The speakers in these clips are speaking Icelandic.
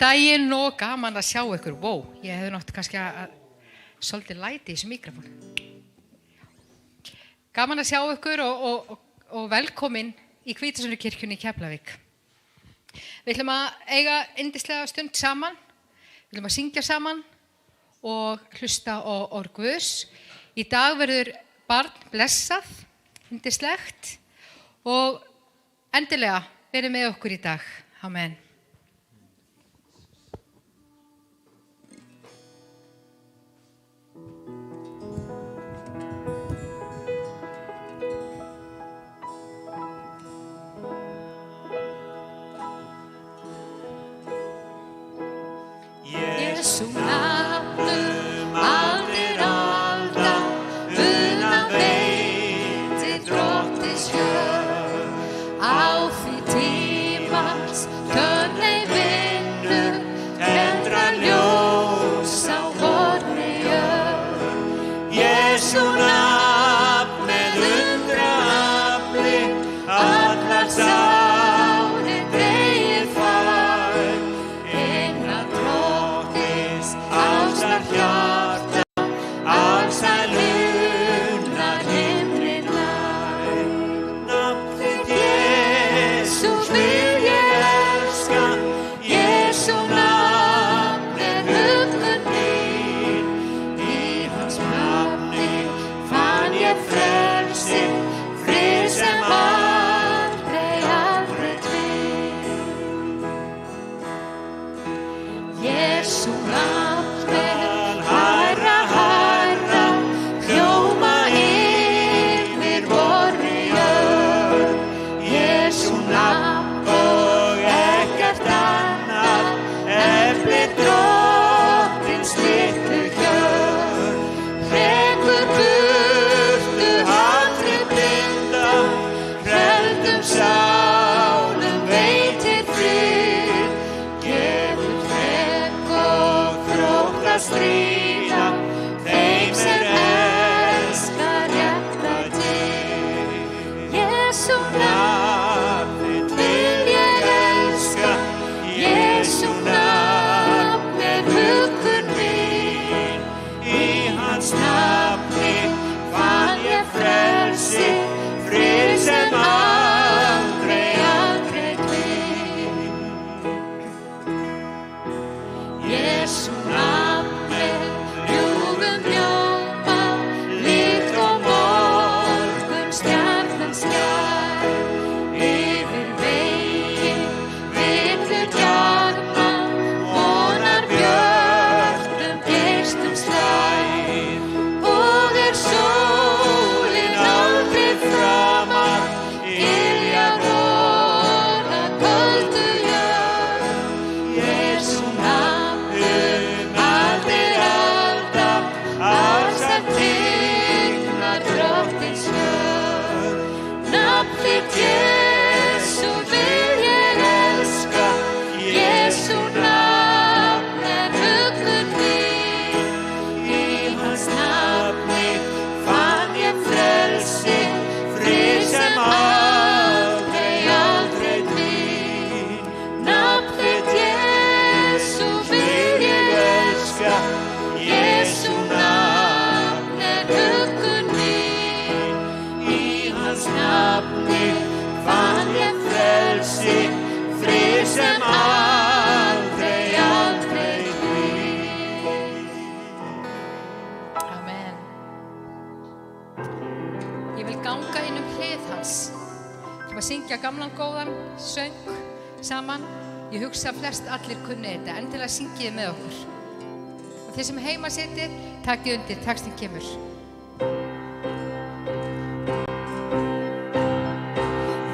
daginn og gaman að sjá ykkur. Wow, ég hefði nátt kannski að svolítið læti í þessu mikrofónu. Gaman að sjá ykkur og velkomin í Hvítasunnu-kirkjunni í Keflavík. Við ætlum að eiga yndislega stund saman, við ætlum að syngja saman og hlusta á orð Guðs. Í dag verður barn blessað, yndislegt og endilega verið með okkur í dag. Amen. Jesu nafnum allir alda, una veitir drottins hjörð, á því tímans tönneig vindur, tendrar ljós á vorri jörð. Jesu nafn með undraafli, allar sánir dregið fær, innan drottins ástar hjarta, allsæl unnar himnin nær. Nafnið Jesú vil ég elska, Jesú nafn huggun mín, í hans nafni fann ég frelsi, frið sem aldrei tvinn. Jesú nafn hærra, hljóma yfir vorri jörð. Jesú nafn og ekkert annað, eflir drottins litlu hjörð. Hrekur burtu hatrið blinda, hrelldum sálum veitir frið, gefur þrek og þrótt að stríða, þeim sem elskar réttlætið. Jesú nafn vil ég elska, Jesú nafn huggun mín, í hans nafni fann ég frelsi, frið sem aldrei tvinn. Jesú nafn ljúfum ljóma, líkt og morgunstjarnan skær, yfir veginn villur gjarna, vonar björtum geistum slær. Og sólin aldrei framar, iljar orða köldu jörð. Jesú nafn allir alda, allsælt tignar drottins hjörð. Nafnið Jesú vil ég elska, Jesú nafn huggun mín, í hans nafni fann ég frelsi, frið sem aldrei tvinn. Nafnið Jesú vil ég elska, Jesú nafn huggun mín, í hans nafni fann ég frelsi, frið sem aldrei tvinn. Amen. Ég vil ganga inn hlið hans. Ég var að syngja gamlan góðan söng saman. Ég hugsa að flest allir kunni þetta, endilega syngið með okkur. Og þeir sem heima sitið, takið undir, textinn kemur.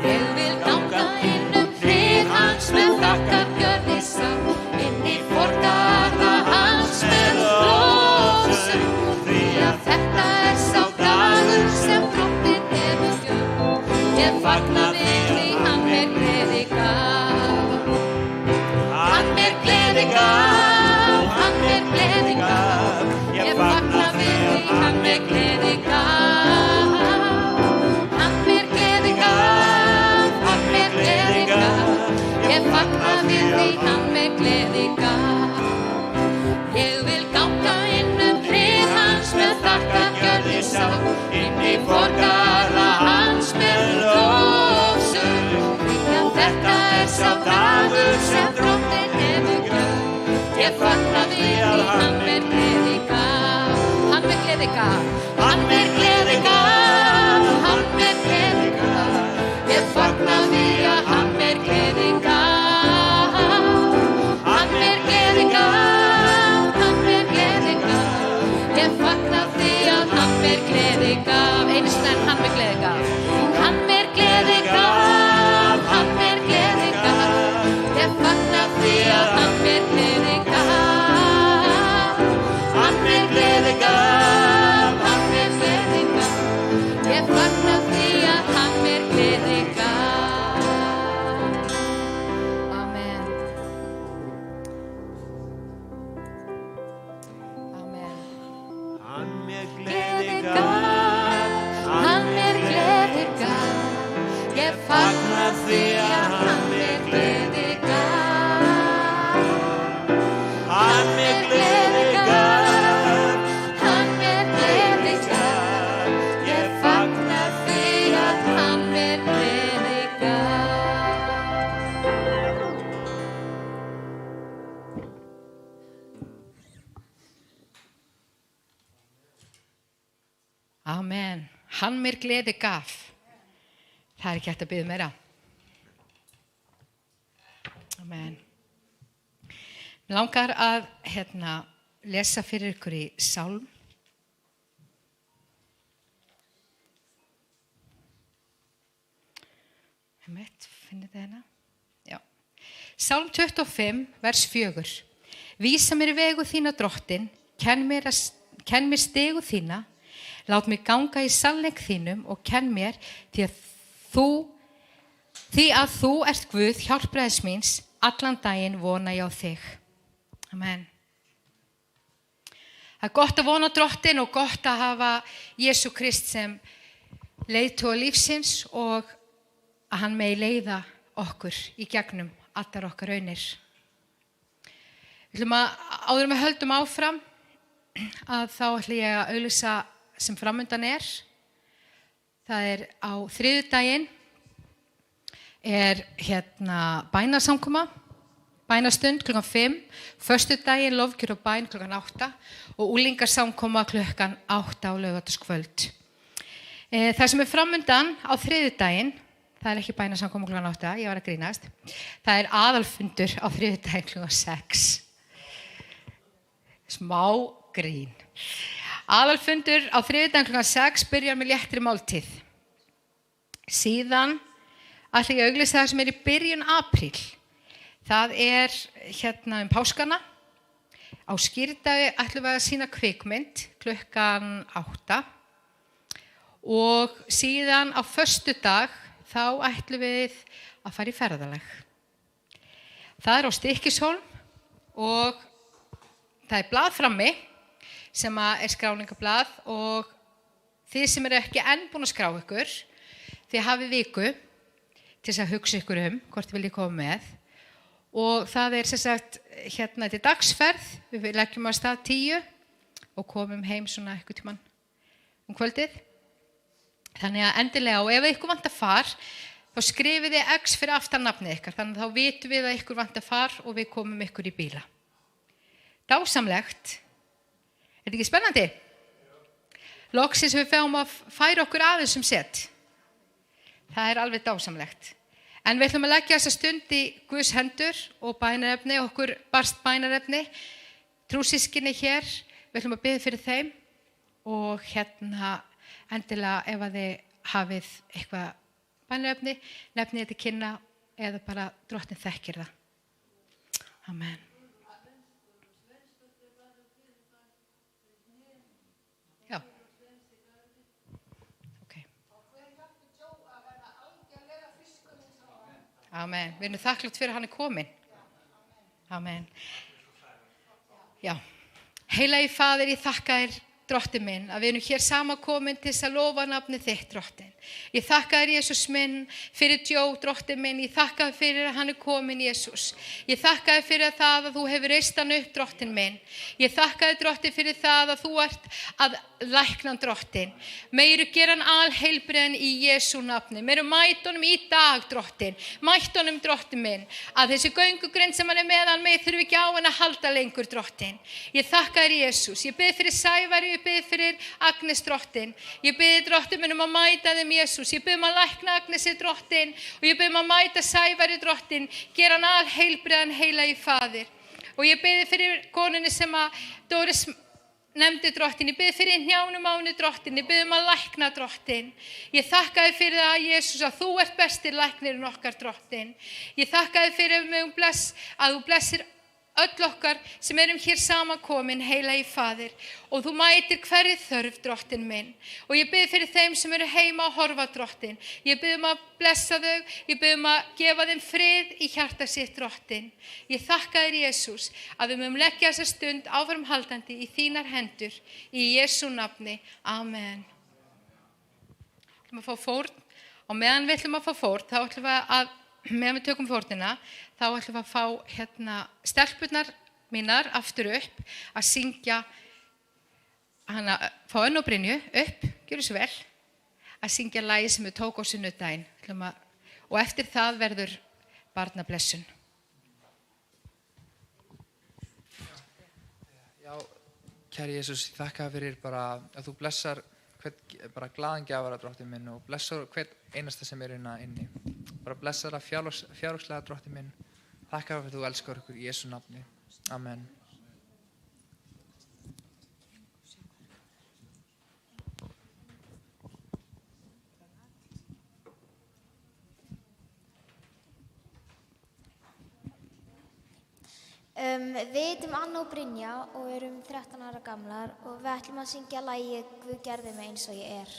Ég vil ganga inn hlið hans með þakkargjörð sang, inn í forgarða hans með blóðsöng, því að þetta sá dagur sem drottinn hefur gjört. Ég fagna við því hann gleði gaf. Hann gleði gaf, hann gleði gaf. Ég fagna við því hann inn í forgarða hans með lofsöng. Því að þetta sá dagur sem Drottinn hefur gjört. Ég fagna því að hann gleði gaf. Hann gleði gaf. Hann gleði gaf. Hann gleði gaf. Ég fagna því að hann gleði gaf. Hann gleði gaf. Hann gleði gaf. Ég fagna því að hann gleði gaf. Einu sinni enn, hann gleði gaf. Hann gleði gaf. Hann gleði gaf. Ég fagna því að hann gleði gaf. Hann gleði gaf. Hann gleði gaf. Ég fagna því að hann gleði gaf. Amen. Amen. Hann mér Gleði gleði gaf. gaf. Hann gleði gaf. Ég fagna því að hann gleði gaf. Hann mér gleði gaf. Hann gleði gaf. Ég fagna því að hann gleði gaf. Amen. Hann mér gleði gaf. Það er ekki hægt að biðja meira. Amen. Mig langar að lesa fyrir ykkur í Sálm. Finnið þið hérna? Já. Sálm 25, vers 4. Vísa mér vegu þína, Drottinn, kenn mér stegu þína, lát mig ganga í sannleik þínum og kenn mér því að þú ert Guð, hjálpræðis míns, allan daginn vona ég á þig. Amen. Það er gott að vona á Drottinn og gott að hafa Jesú Krist sem leiðtoga lífsins og að hann megi leiða okkur í gegnum allar okkar raunir. Áður en við höldum áfram að þá ætla ég að auglýsa sem framundan er. Það er á þriðjudaginn er bænasamkoma, bænastund klukkan 5, föstudaginn lofgjör og bæn klukkan 8 og unglingasamkoma klukkan 8 á laugardagskvöld. Það sem er framundan á þriðjudaginn, það er ekki bænasamkoma klukkan 8, ég var að grínast. Það er aðalfundur á þriðjudaginn klukkan 6. Smá grín. Aðalfundur á þriðjudaginn klukkan 6 byrjar með léttri máltíð. Síðan ætla ég að auglýsa það sem er í byrjun apríl. Það er páskana. Á skýrdagi ætlum við að sýna kvikmynd klukkan 8 og síðan á föstudag þá ætlum við að fara í ferðalag. Það er á Stykkishólm og það er blað frammi sem er skráningablað og þið sem eru ekki enn búin að skrá ykkur, þið hafið viku til þess að hugsa ykkur hvort þið viljið koma með. Og það er sem sagt þetta er dagsferð, við leggjum á stað 10 og komum heim svona eitthvað tímann kvöldið. Þannig að endilega, og ef ykkur vantar far, þá skrifið þið X fyrir aftan nafnið ykkar, þannig að þá vitum við að ykkur vantar far og við komum ykkur í bíla. Dásamlegt. Er þetta ekki spennandi? Loksins við fáum að færa okkur aðeins set. Það er alveg dásamlegt. En við ætlum að leggja þessa stund í Guðs hendur og bænarefni, okkur barst bænarefni, trúsískinni hér, við ætlum að biðja fyrir þeim og endilega ef að þið hafið eitthvað bænarefni, nefnið þetta kynna eða bara Drottinn þekkir það. Amen. Já. Amen. Við erum þakklátt fyrir að hann er kominn. Amen. Já. Heilagi Faðir, ég þakka þér Drottinn minn, að við erum hér samankomin til þess að lofa nafnið þitt, Drottinn. Ég þakka þér, Jesús minn, fyrir Joe, Drottinn minn. Ég þakka þér fyrir að hann komin, Jesús. Ég þakka þér fyrir það að þú hefur reist hann upp, Drottinn minn. Ég þakka þér, Drottinn, fyrir það að þú ert að lækna hann, Drottinn. Meiru gera hann alheilbrigðan í Jesú nafni. Meiru mæta honum í dag, Drottinn. Mæta honum, Drottinn minn, að þessi göngugrind sem hann með hann með þurfi ekki á hann að halda lengur, Drottinn. Ég þakka þér, Jesús. Ég bið fyrir Sævari, ég bið fyrir Agnes, Drottinn. Ég bið Drottinn minn að mæta þeim, Jesús. Ég bið að lækna Agnesi, Drottinn, og ég bið að mæta Sævari, Drottinn. Gera hann alheilbrigðan, heilagi Faðir. Og ég bið fyrir konunni sem að Doris nefndi, Drottinn. Ég bið fyrir Njánum Máni, Drottinn. Ég bið að lækna, Drottinn. Ég þakka þér fyrir það, Jesús, að þú ert bestir læknirinn okkar, Drottinn. Ég þakka þér fyrir að þú blessir öll okkar sem erum hér samankomin, heilagi Faðir, og þú mætir hverri þörf, Drottinn minn. Og ég bið fyrir þeim sem eru heima að horfa, Drottinn. Ég bið að blessa þau, ég bið að gefa þeim frið í hjarta sitt, Drottinn. Ég þakka þér, Jesús, að við mögum leggja þessa stund áframhaldandi í þínar hendur, í Jesú nafni. Amen. Við ætlum að fá fórn, og meðan við ætlum að fá fórn, þá ætlum við að meðan við tökum fórnina, þá ætlum við að fá stelpurnar mínar aftur upp að syngja fá Önnu og Brynju upp, gjörðu svo vel, að syngja lagið sem við tók á sunnudaginn. Og eftir það verður barnablessun. Já, kæri Jesús, ég þakka fyrir bara að þú blessar bara glaðan gjafara, Drottinn minn, og blessar hvern einasta sem er inni. Bara blessar að fjárhagslega, Drottinn minn. Þakka fyrir að þú elskar okkur í Jesú nafni. Amen. Við heitum Anna og Brynja og erum 13 ára gamlar og við ætlum að syngja lagið Guð gerði mig eins og ég er.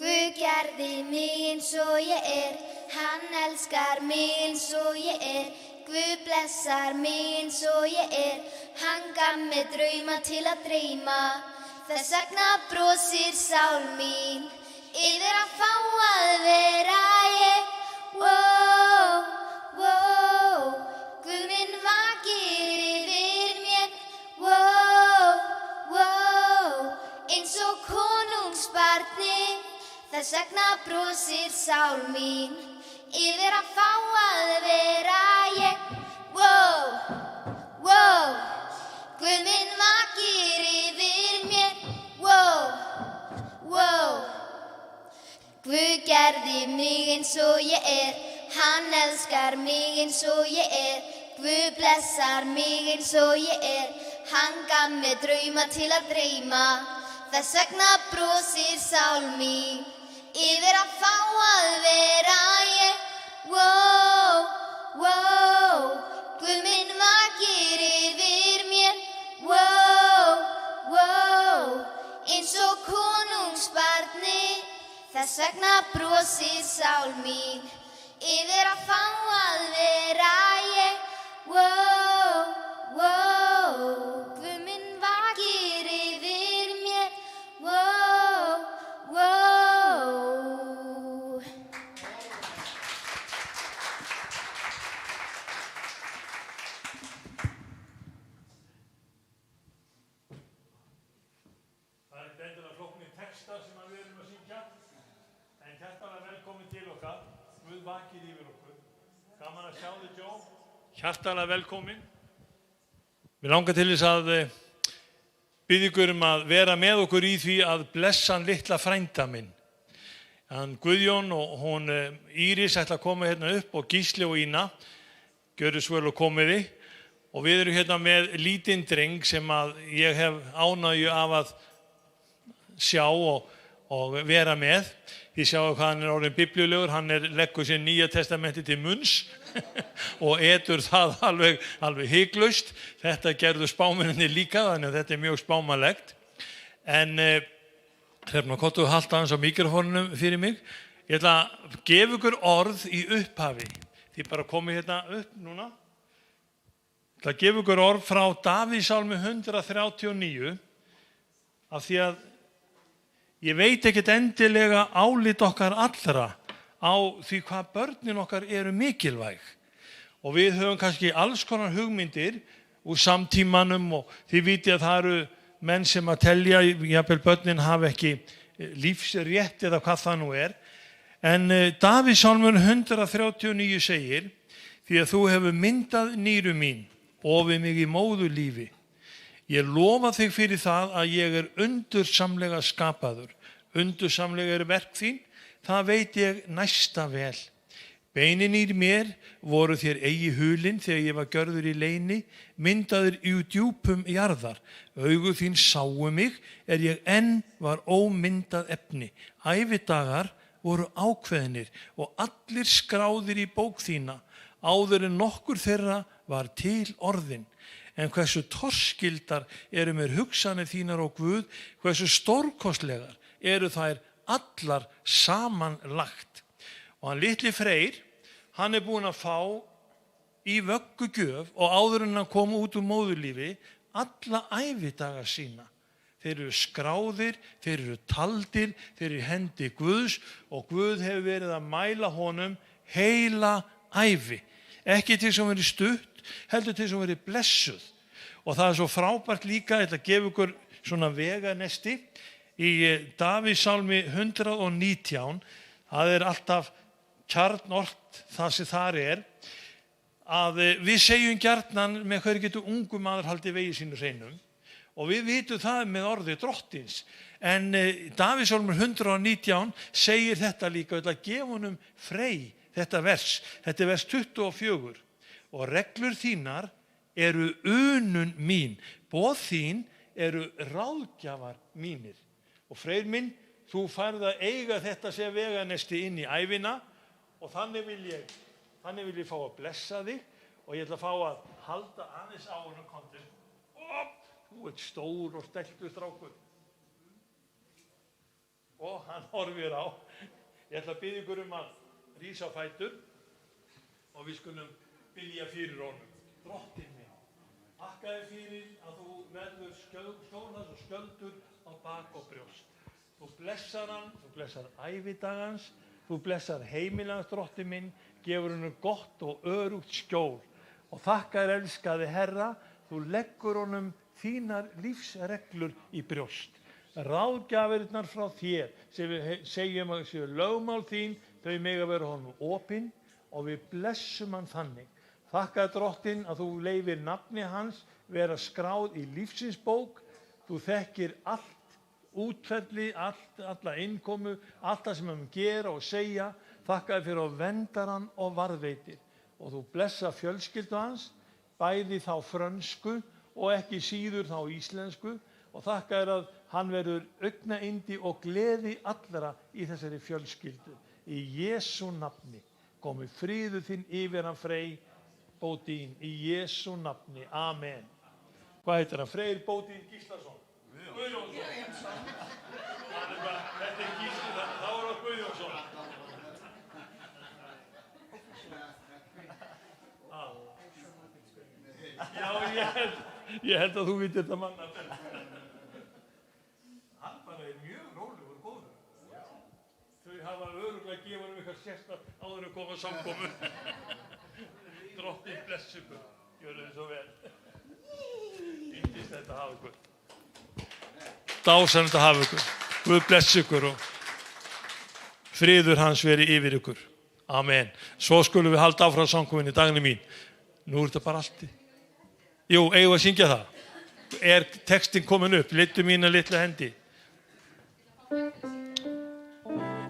Guð gerði mig eins og ég er, hann elskar mig eins og ég er. Guð blessar mig eins og ég er, hann gaf mér drauma til að dreyma. Þess vegna brosir sál mín yfir að fá að vera ég. Wow, wow, Guð minn vakir yfir mér. Wow, wow, eins og konungsbarni. Þess vegna brosir sál mín yfir að fá að vera ég. Wow, wow, Guð minn vakir yfir mér. Wow, wow, Guð gerði mig eins og ég er, hann elskar mig eins og ég er. Guð blessar mig eins og ég er, hann gaf mér drauma til að dreyma. Þess vegna brosir sál mín yfir að fá að vera ég. Wow, wow, Guð minn vakir yfir mér. Wow, wow, eins og konungsbarni. Þess vegna brosir sál mín yfir að fá að vera ég. Wow, wow, Guð minn vakir yfir mér. Wow, wow. Það er endilega flóknir texta sem við erum að syngja, en hjartanlega velkomin til okkar. Guð vakir yfir okkur. Gaman að sjá þig, Joe. Hjartanlega velkomin. Við langar til þess að biðja ykkur að vera með okkur í því að blessa hann litla frænda minn. Hann Guðjón og hún Íris ætla að koma hérna upp og Gísli og Ína. Gjörðu svo vel og komiði. Og við erum hérna með lítinn dreng sem að ég hef ánægju af að sjá og vera með. Þið sjáu hvað hann er orðinn biblíulegur, hann leggur sér Nýja testamenti til munns og etur það alveg hiklaust. Þetta gerðu spámennirnir líka, þannig að þetta er mjög spámanlegt. En Hrefna, hvort þú halda hans á mikrofónunum fyrir mig. Ég ætla að gefa ykkur orð í upphafi. Þið bara komið hérna upp núna. Það gefur ykkur orð frá Davíðsálmi 139 af því að ég veit ekkert endilega álit okkar allra á því hvað börnin okkar eru mikilvæg. Og við höfum kannski alls konar hugmyndir úr samtímanum og þið vitið að það eru menn sem að telja, jafnvel börnin hafa ekki lífsrétt eða hvað það nú er. En Davíðsálmur 139 segir, því að þú hefur myndað nýru mín, ofið mig í móðurlífi. Ég lofa þig fyrir það að ég er undursamlega skapaður. Undursamlega er verk þín, það veit ég næsta vel. Beinin í mér voru þér eigi hulin þegar ég var gjörður í leyni, myndaður í djúpum jarðar. Augu þín sáu mig, ég enn var ómyndað efni. Ævidagar voru ákveðnir og allir skráðir í bók þína. Áður en nokkur þeirra var til orðin. En hversu torskildar eru mér hugsanir þínar og Guð, hversu stórkostlegar eru þær allar samanlagt. Og hann litli Freyr, hann er búinn að fá í vöggugjöf og áður en hann kom út úr móðurlífi alla ævidaga sína. Þeir eru skráðir, þeir eru taldir, þeir eru í hendi Guðs og Guð hefur verið að mæla honum heila ævi. Ekki til sem verið stutt, heldur til sem verið blessuð. Og það er svo frábært líka, ég ætla að gefa ykkur svona veganesti í Davíðsálmi 119, það er alltaf kjarnorkt það sem þar er, að við segjum gjarnan með hverju getur ungu maður haldið vegi sínu hreinum og við vitum það með orði drottins. En Davíðsálmur 119 segir þetta líka, ég ætla að gefa honum Frey þetta vers. Þetta er vers 24. Og reglur þínar eru unun mín, boð þín eru ráðgjafar mínir. Og Freyr minn, þú færð að eiga þetta sem veganesti inn í ævina og þannig vil ég fá að blessa þig og ég ætla að fá að halda aðeins á honum kontin. Þú ert stór og steltur strákur. Og hann horfir á. Ég ætla að biðja ykkur að rísa á fætur og við skulum biðja fyrir honum. Drottinn minn, þakka þér fyrir að þú verður skjóðast og skjöldur á bak og brjóst. Þú blessar hann, þú blessar ævidagans, þú blessar heimilans, drottinn minn, gefur honum gott og örugt skjól. Og þakka þér elskaði Herra, þú leggur honum þínar lífsreglur í brjóst. Ráðgjafirnar frá þér, sem við segjum að séu lögmál þín, þau mega vera honum opin og við blessum hann þannig. Þakka drottinn að þú leifir nafni hans vera skráð í lífsins bók. Þú þekkir allt útferli, alla innkomu, allt það sem hann gera og segja. Þakka þér fyrir að verndar hann og varðveitir. Og þú blessa fjölskyldu hans, bæði þá frönsku og ekki síður þá íslensku. Og þakka þér að hann verður augnaindi og gleði allra í þessari fjölskyldu. Í Jesú nafni komi friður þinn yfir hann Frey Bódín. Í Jesú nafni. Amen. Hvað heitir hann? Freyr Bódín Gíslason. Guðjónsson. Þetta er Gísli, þá er það Guðjónsson. Já, ég held að þú vitir þetta manna. Hann bara er mjög rólegur og góður. Þau hafa örugglega að gefa eitthvað sérstakt áður að koma samkomu. Drottinn bless ykkur. Gjörðu þið svo vel. Yndist þetta að hafa ykkur. Dásanlegt að hafa ykkur. Guð bless ykkur og friður hans veri yfir ykkur. Amen. Svo skulum við halda áfram samkomunni Dagný mín. Nú er þetta bara allt. Jú, eigum við að syngja það. Er textin komin upp? Littu mína litla hendi.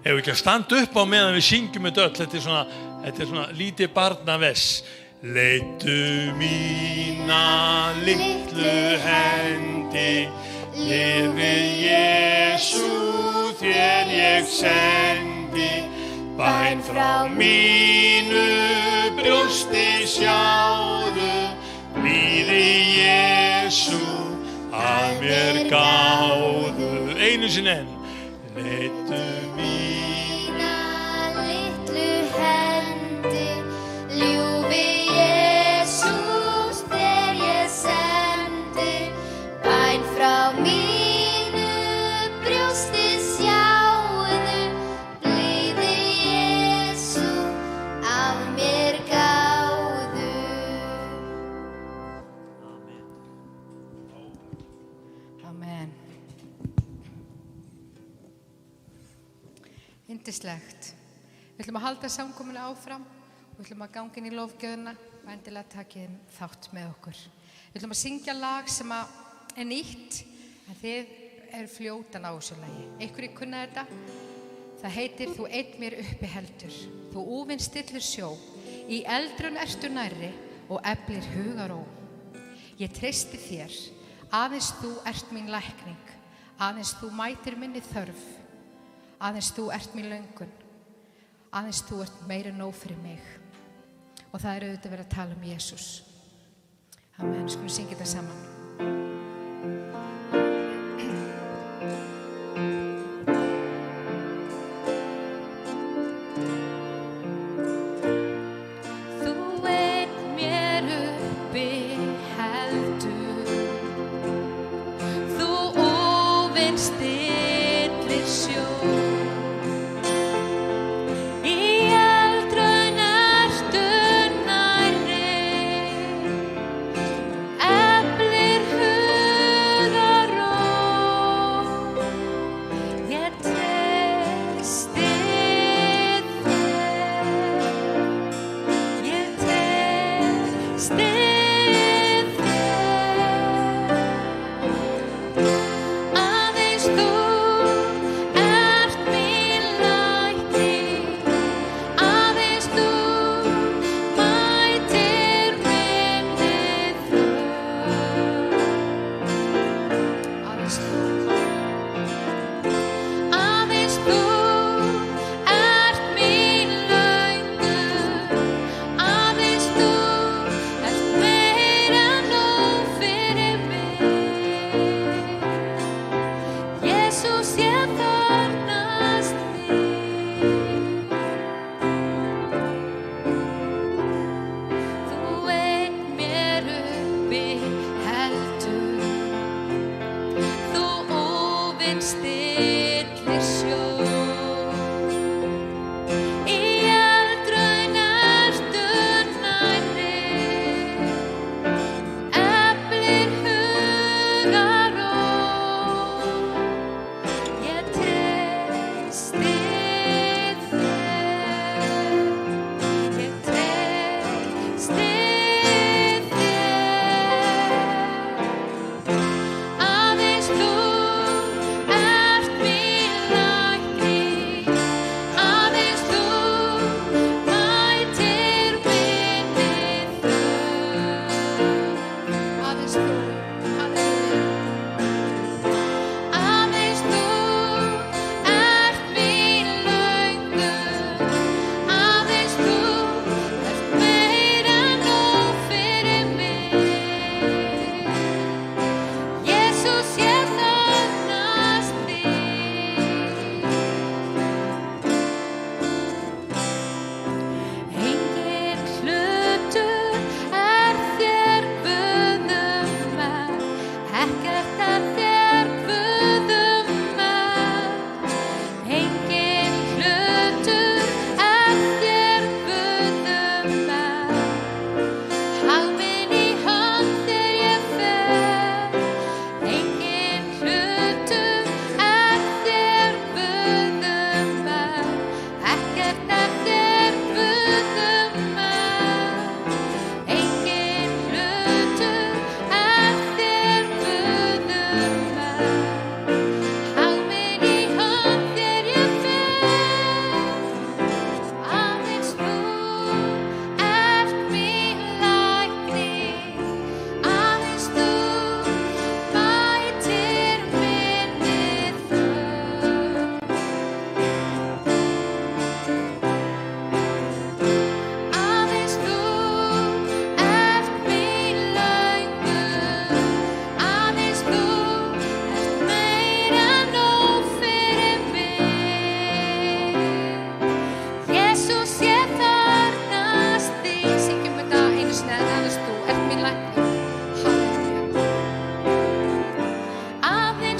Ef við ekki að standa upp á meðan við syngjum þetta öll. Þetta er svona lítið barnavers. Littu mína litlu hendi, yfir Jesú þér ég sendi. Bæn frá mínu brjósti sjáðu, líði Jesú að mér gáðu. Einu sinni enn. Leittu mína litlu hendi, ljúfi Jesús þér mínu brjósti sjáðu, blíði Jesú af mér gáðu. Amen. Yndislegt. Við ætlum að halda samkomuna áfram og við ætlum að ganga inn í lofgjörðina og endilega takið þátt með okkur. Við ætlum að syngja lag sem er nýtt en þið eru fljótan á þessu lagi. Einhverjir kunna þetta. Það heitir Þú einn mér uppi heldur. Þú úfinn stillur sjó. Í eldrun ertu nærri og eflir hugaró. Ég treysti þér. Aðeins þú ert mín lækning. Aðeins þú mætir minni þörf. Aðeins þú ert mín löngun. Aðeins þú ert meira nóg fyrir mig. Og það er auðvitað verið að tala um Jesús. Amen. Skulum syngja þetta saman. Þú einn mér uppi heldur, þú úfinn stillir sjó.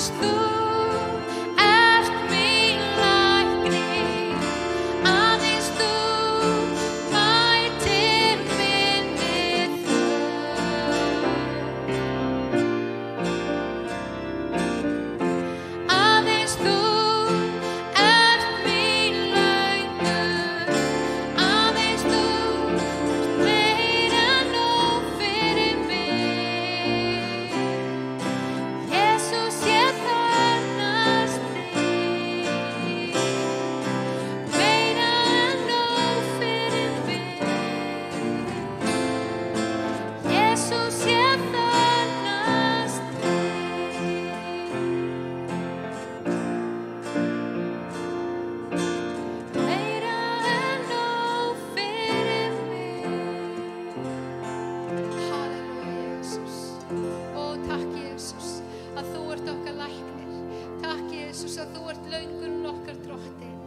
Aðeins þú ert mín læknir, aðeins þú mætir minni þörf. Aðeins þú ert mín löngun, aðeins þú ert meira en nóg fyrir mig. Jesús, ég þarfnast þín, meira en nóg fyrir mig. Jesús, ég þarfnast þín, meira en nóg fyrir mig. Halleluja, Jesús. Ó, takk, Jesús, að þú ert okkar læknir. Takk, Jesús, að þú ert löngun okkar drottin.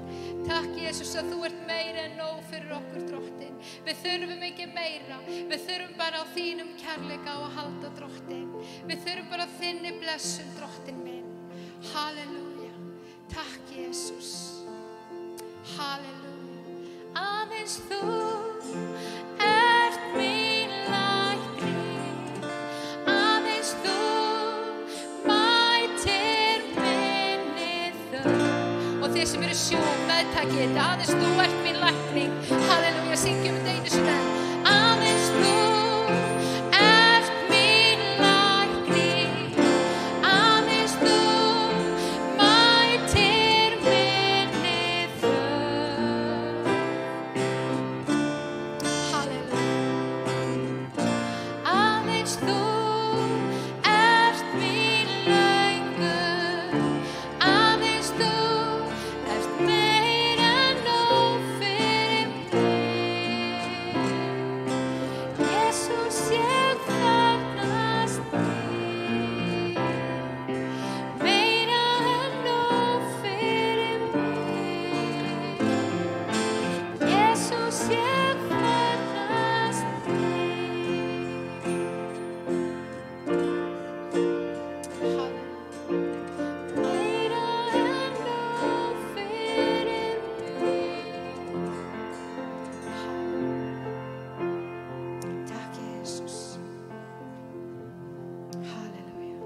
Takk, Jesús, að þú ert meira en nóg fyrir okkur drottin. Við þurfum ekki meira. Við þurfum bara á þínum kærleika að halda drottin. Við þurfum bara á þinni blessun drottin minn. Halleluja. Takk, Jesús. Halleluja. Aðeins þú ert mín læknir, aðeins þú mætir minni þörf. Og þið sem eru sjúk, meðtakið þetta. Aðeins þú ert mín lækning. Halleluja, syngjum þetta einu sinni enn. Aðeins þú ert mín læknir, aðeins þú mætir minni þörf. Halleluja. Aðeins þú ert mín löngun, aðeins þú ert meira en nóg fyrir mig. Jesús, ég þarfnast þín, meira en nóg fyrir mig. Jesús, ég þarfnast meira en nóg fyrir mig. Takk, Jesús. Halleluja.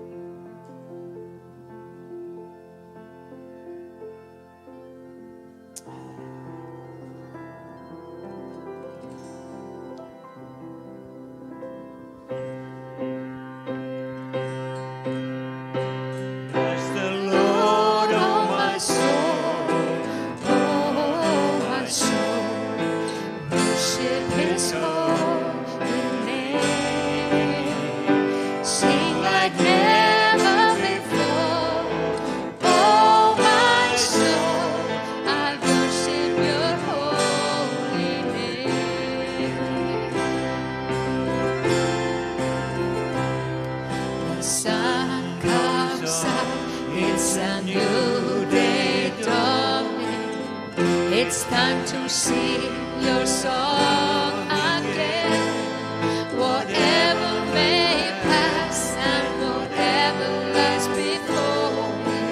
Bless the Lord, oh my soul. Oh, my soul, worship His holy name. Sing like never before. Oh, my soul, I worship Your holy name. The sun comes up, it's a new day dawning. It's time to sing Your song again. Whatever may pass and whatever lies before me,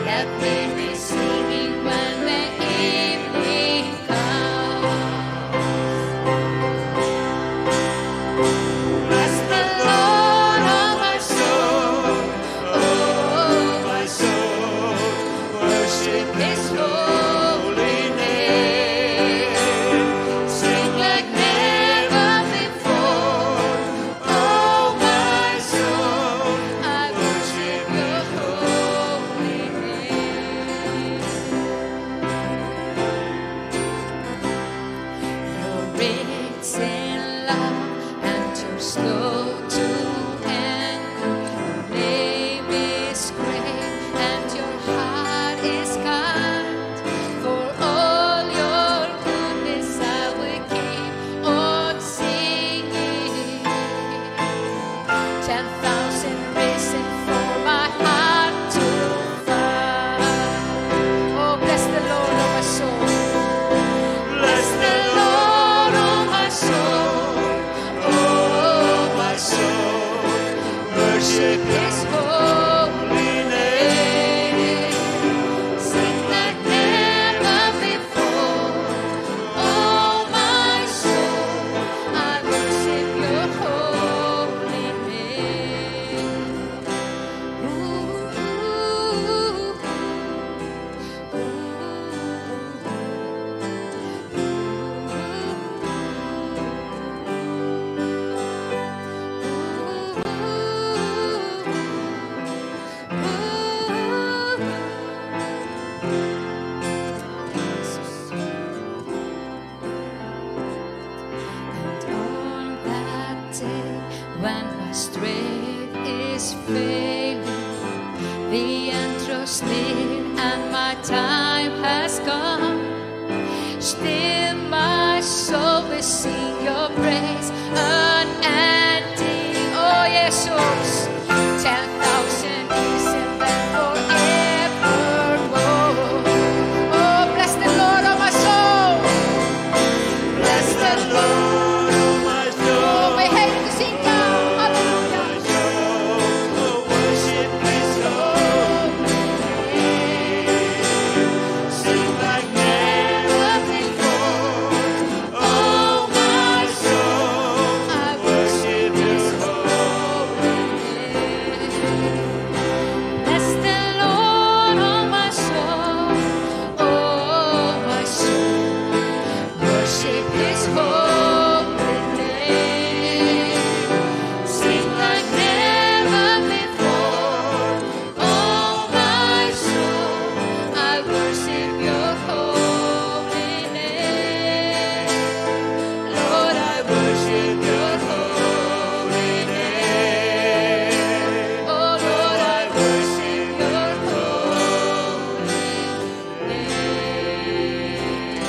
let me be singing when the evening comes. Bless the Lord, oh my soul, oh My soul, worship His holy name. Sing like never before. Oh, my soul, I worship Your holy name. You're rich in love and too slow to anger. Your name is great and Your heart is kind. For all Your goodness I will keep on singing. 10,000 reasons for my heart to find. Oh, bless the Lord, oh my soul. Bless the Lord, oh my soul. Oh, my soul, worship His holy is failing, the end draws near, and my time has come. Still my soul will sing your praise unending. Oh, Jesus, 10,000 years and then forevermore. Oh, bless the Lord, oh my soul. Bless the Lord, oh my soul. oh, we hate to sing down. Hallelujah. Worship His holy name. Sing like never before. Oh my soul, I worship His holy name. Bless the Lord, oh my soul. Oh my soul, worship His holy name. Sing like never before. Oh my soul, I worship your holy name. Lord, I worship your holy name. Oh Lord, I worship your holy name.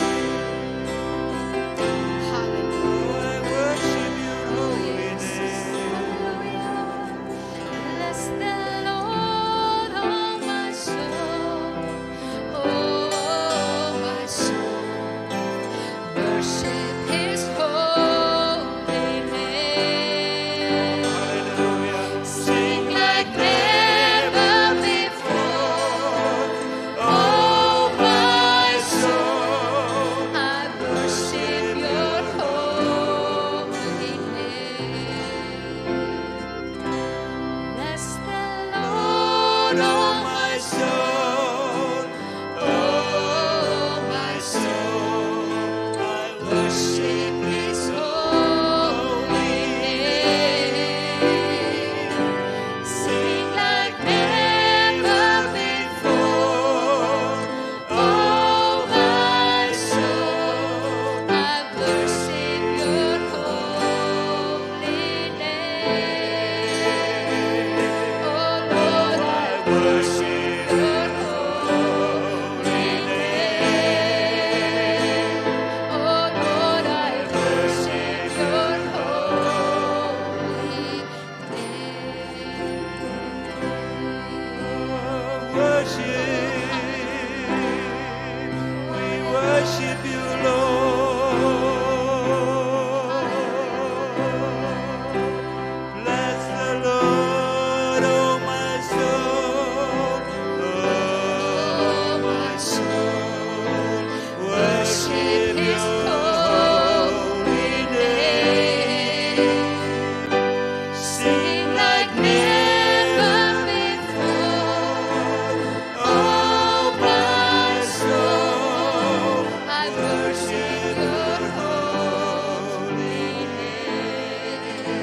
Hallelujah. I worship your holy name. Bless the Lord, oh my soul, oh my soul, worship His holy name. Hallelujah. Sing like never before, Oh my soul. I worship your holy name. Bless the Lord, Oh oh my soul. Oh my soul. I worship His holy name. Sing like never before. Oh my soul, I worship your holy name. Oh Lord, I worship your holy name. Oh Lord, I worship your holy name. Worship. We worship you, Lord. Bless the Lord, oh my soul. Oh my soul. Worship His your holy name. Sing like never before. Oh my soul, I worship your holy name.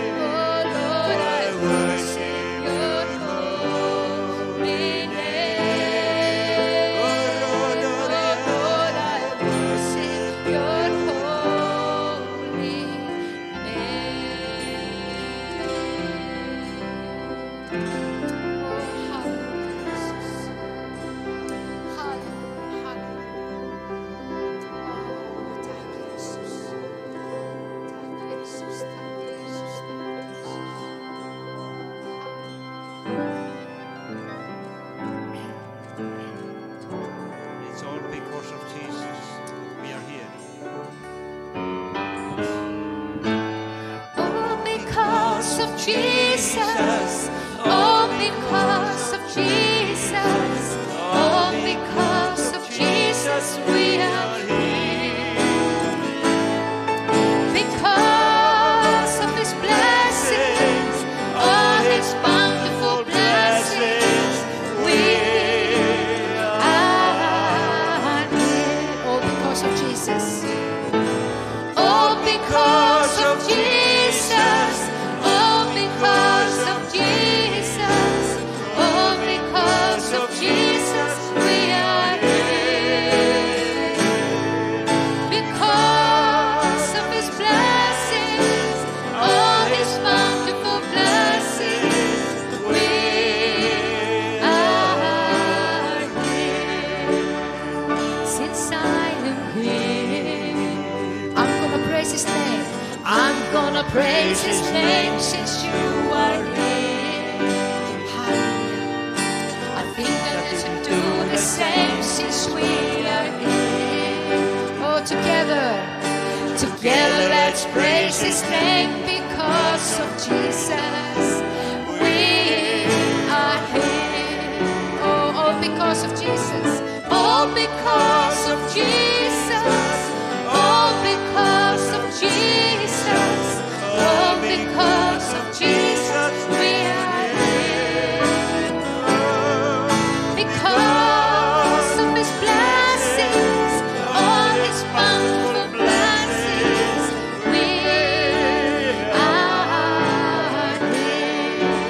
Oh Lord, I worship your holy name. Oh Lord, I worship your holy name. Oh, hallelujah, Jesus. Hallelujah, hallelujah. Oh, tack Jesus. Tack Jesus, tack Jesus, tack It's all because of Jesus. We are here. All because of Jesus. All because of Jesus. All because of Jesus we are here. Because of His blessings, all His bountiful blessings, we are here. All because of Jesus. All because of Jesus. All because of His name, because of Jesus, we are here. Oh, all because of Jesus. All because of Jesus. All because of Jesus. All because of Jesus, we are here. Because of His blessings, all His bountiful blessings, we are here.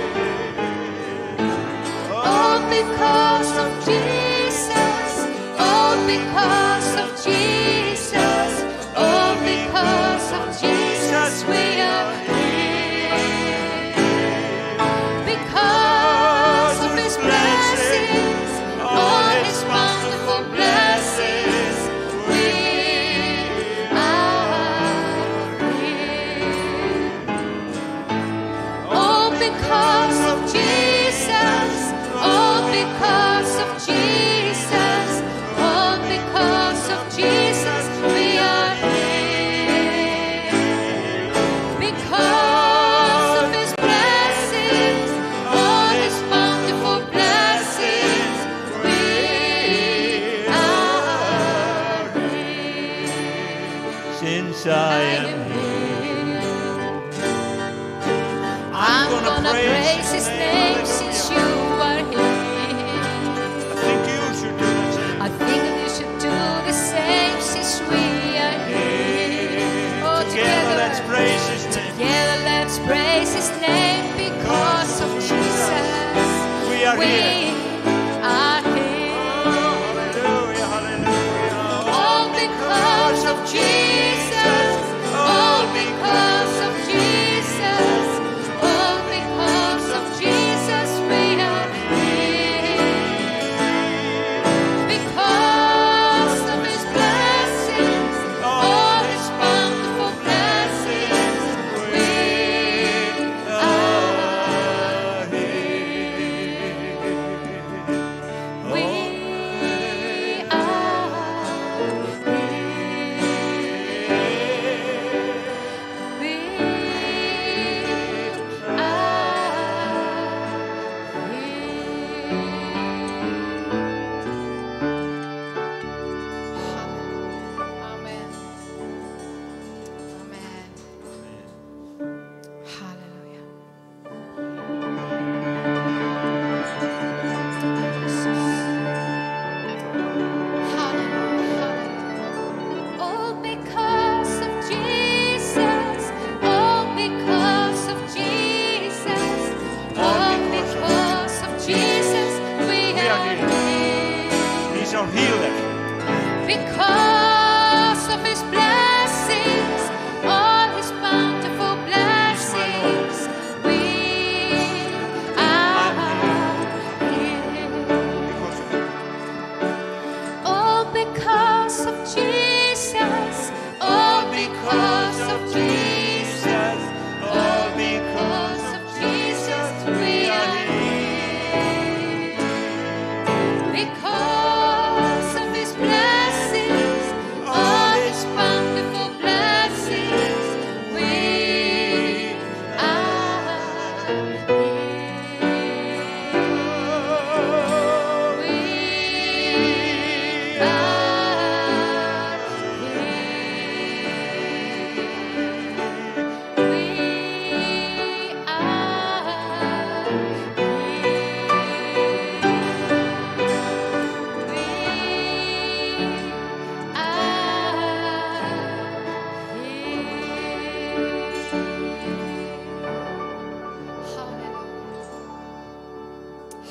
All because of Jesus, all because of Jesus, all because of Jesus, we are here. Because of His blessings, all His bountiful blessings, we are here. All because of Jesus, all because of Jesus, all because of Jesus, we are here. Because of His blessings, all His bountiful blessings, we are here. Since I I am am here, I'm gonna praise His name since you are here. I think you should do the same. I think you should do the same since we are here. Oh, Together, let's praise His name. Together, let's praise His name because of Jesus. We are here. We are here. Hallelujah, hallelujah. All because of Jesus. All because of Jesus. All because of Jesus, we are here. Because of His blessings, all His bountiful blessings, we are here. We Amen. Amen. Hallelujah. Hallelujah. All because of Jesus, all because of Jesus, all because of Jesus, we are here. He's our healer. Because of His blessings, all His bountiful blessings, we are here. Because of All because of Jesus, all because of Jesus, all because of Jesus, we are here. Because of His blessings, all His bountiful blessings, we are here. We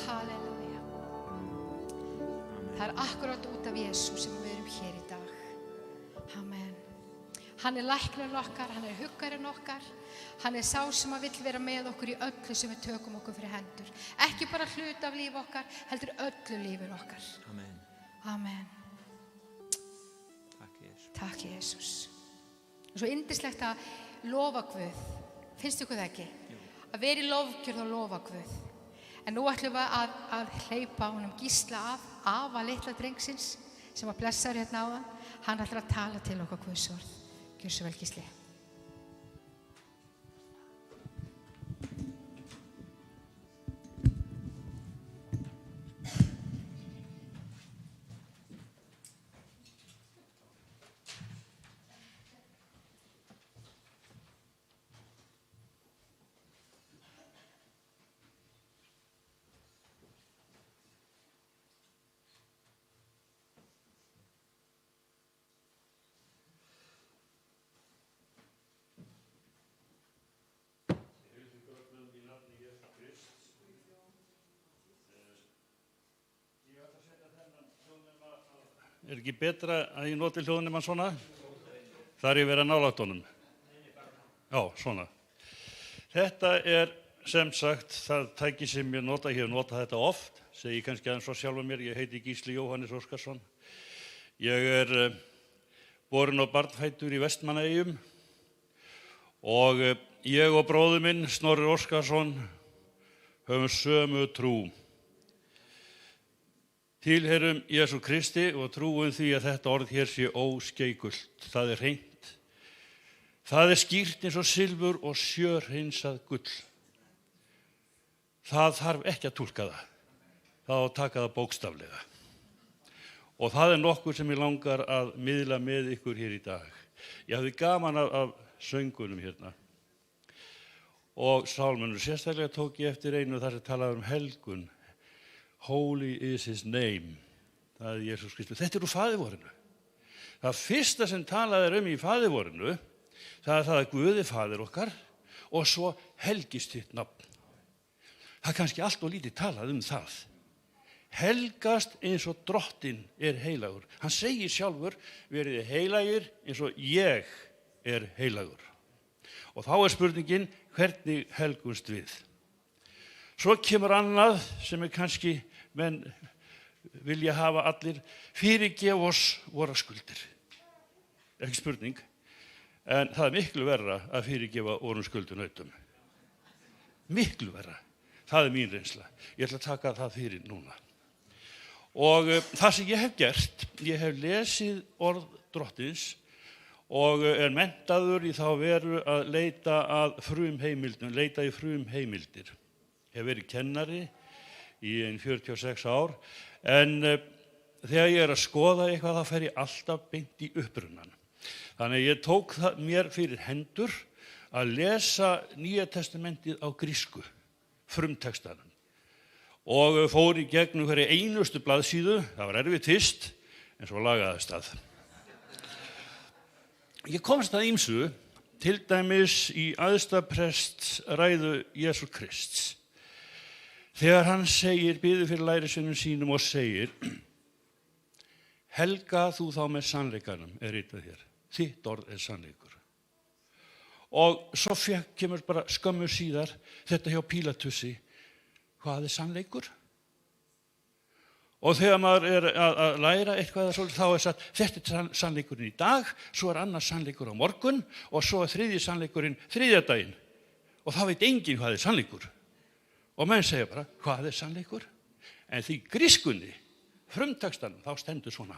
Halleluja. Það er akkurat út af Jesú sem við erum hér í dag. Amen. Hann er læknirinn okkar, hann er huggarinn okkar. Hann er sá sem að vill vera með okkur í öllu sem við tökum okkur fyrir hendur. Ekki bara hlut af líf okkar, heldur öllu lífin okkar. Amen. Amen. Takk Jesús. Takk Jesús. Og svo yndislegt að lofa Guð. Finnst ykkur það ekki? Að vera í lofgjörð og lofa Guð. En nú ætlum við að hleypa honum Gísla afa litla drengsins sem var blessaður hérna áðan. Hann ætlar að tala til okkar Guðs orð. Gjörðu svo vel, Gísli. ekki betra að ég noti hljóðnemann svona? Þar ég vera nálægt honum? Já, svona. Þetta sem sagt það tæki sem ég hef notað þetta oft, segi kannski aðeins frá sjálfum mér, ég heiti Gísli Jóhannes Óskarsson. Ég borinn og barnfæddur í Vestmannaeyjum og ég og bróðir minn, Snorri Óskarsson, höfum sömu trú. Tilheyrum Jesú Kristi og trúum því að þetta orð hér sé óskeikult. Það hreint. Það skýrt eins og silfur og sjörhreinsað gull. Það þarf ekki að túlka það. Það á að taka það bókstaflega. Og það nokkur sem ég langar að miðla með ykkur hér í dag. Ég hafði gaman af söngunum hérna. Og sálmönnum sérstaklega tók ég eftir einu þar sem talaði helgun. Holy is his name. Það Jesús Kristus. Þetta úr faðirvorinu. Það fyrsta sem talað í faðirvorinu, það að Guði faðir okkar og svo helgist þitt nafn. Það kannski allt og lítið talað það. Helgast eins og drottinn heilagur. Hann segir sjálfur, verið heilagir eins og ég heilagur. Og þá spurningin, hvernig helgumst við? Svo kemur annað sem kannski menn vilja hafa allir, fyrirgef oss vora skuldir. Ekki spurning, en það miklu verra að fyrirgefa vorum skuldunautum. Miklu verra. Það mín reynsla. Ég ætla að taka það fyrir núna. Og það sem ég hef gert, ég hef lesið orð drottins og menntaður í þá veru að leita að frumheimildum, leita í frumheimildir. Ég hef verið kennari í 46 ár, en þegar ég að skoða eitthvað, þá fer ég alltaf beint í upprunnan. Þannig ég tók mér fyrir hendur að lesa Nýja testamentið á grísku, frumtextanum. Og fór í gegnum hverja einustu blaðsíðu, það var erfitt fyrst, en svo lagaðist það. Ég komst að ýmsu, til dæmis í æðstaprests ræðu Jesú Krists. Þegar hann biður fyrir lærisveinum sínum og segir, helga þú þá með sannleikanum, ritað hér. Þitt orð sannleikur. Og svo kemur bara skömmu síðar þetta hjá Pílatusi, hvað sannleikur? Og þegar maður að læra eitthvað þá sagt, þetta sannleikurinn í dag, svo annar sannleikur á morgun og svo þriðji sannleikurinn þriðjadaginn. Og þá veit enginn hvað sannleikur. Og menn segja bara, hvað sannleikur? En því grískunni, frumtextanum, þá stendur svona.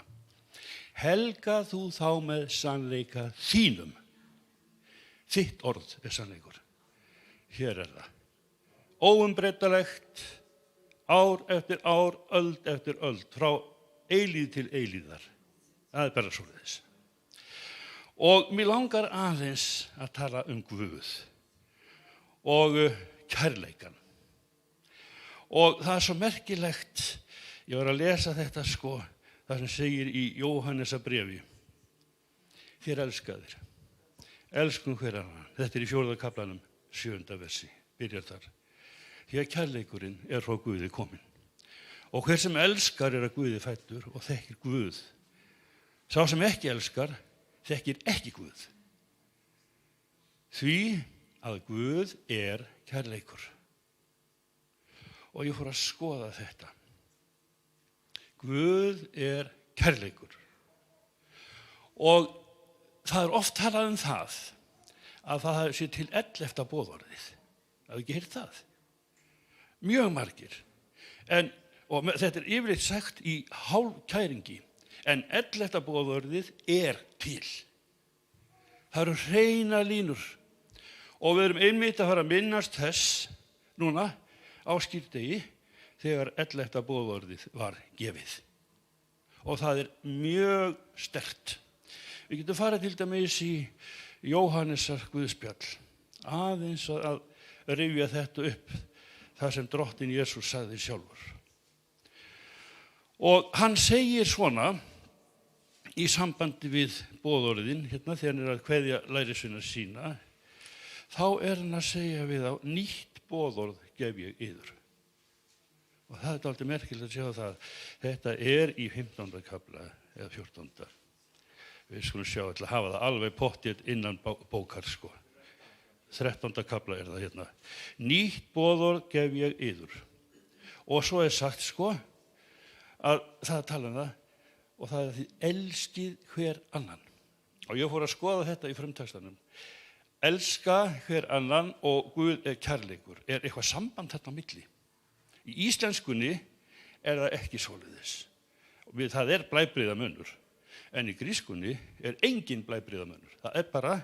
Helga þú þá með sannleika þínum. Þitt orð sannleikur. Hér það. Óumbreytanlegt, ár eftir ár, öld eftir öld, frá eilíð til eilíðar. Það bara svoleiðis. Og mér langar aðeins að tala Guð og kærleikan. Og það svo merkilegt, ég var að lesa þetta það sem segir í Jóhannesarbréfi. Þér elskaðir. Elskum hver annan. Þetta í 4. kaflanum, 7. versi. Byrjar þar. Því að kærleikurinn frá Guði kominn. Og hver sem elskar að Guði fæddur og þekkir Guð. Sá sem ekki elskar, þekkir ekki Guð. Því að Guð kærleikur. Og ég fór að skoða þetta. Guð kærleikur. Og það oft talað það, að það sé til 11. boðorðið. Það ekki heyrt það. Mjög margir. Og þetta yfirleitt sagt í hálfkæringi, en 11. boðorðið til. Það eru hreina línur. Og við erum einmitt að fara að minnast þess núna á skýrdegi þegar 11. boðorðið var gefið. Og það mjög sterkt. Við getum farið til dæmis í Jóhannesar Guðspjall, aðeins að rifja þetta upp, það sem drottinn Jesús sagði sjálfur. Og hann segir svona í sambandi við boðorðin, hérna þegar hann að kveðja lærisveina sína, þá hann að segja við á, nýtt boðorð gef ég yður. Og það alltaf merkilegt að sjá það. Þetta í 15. kafla eða 14. Við skulum sjá til að hafa það alveg pottið innan bókar, sko. 13. kafla er það hérna. Nýtt boðorð gef ég yður. Og svo er sagt, sko, að það tala um það, og það er því elskið hver annan. Og ég fór að skoða þetta í frumtextanum. Elska hver annan og Guð er kærleikur. Er eitthvað samband þarna á milli? Í íslenskunni er það ekki svoleiðis. Það er blæbrigðamunur. En í grískunni er engin blæbrigðamunur. Það er bara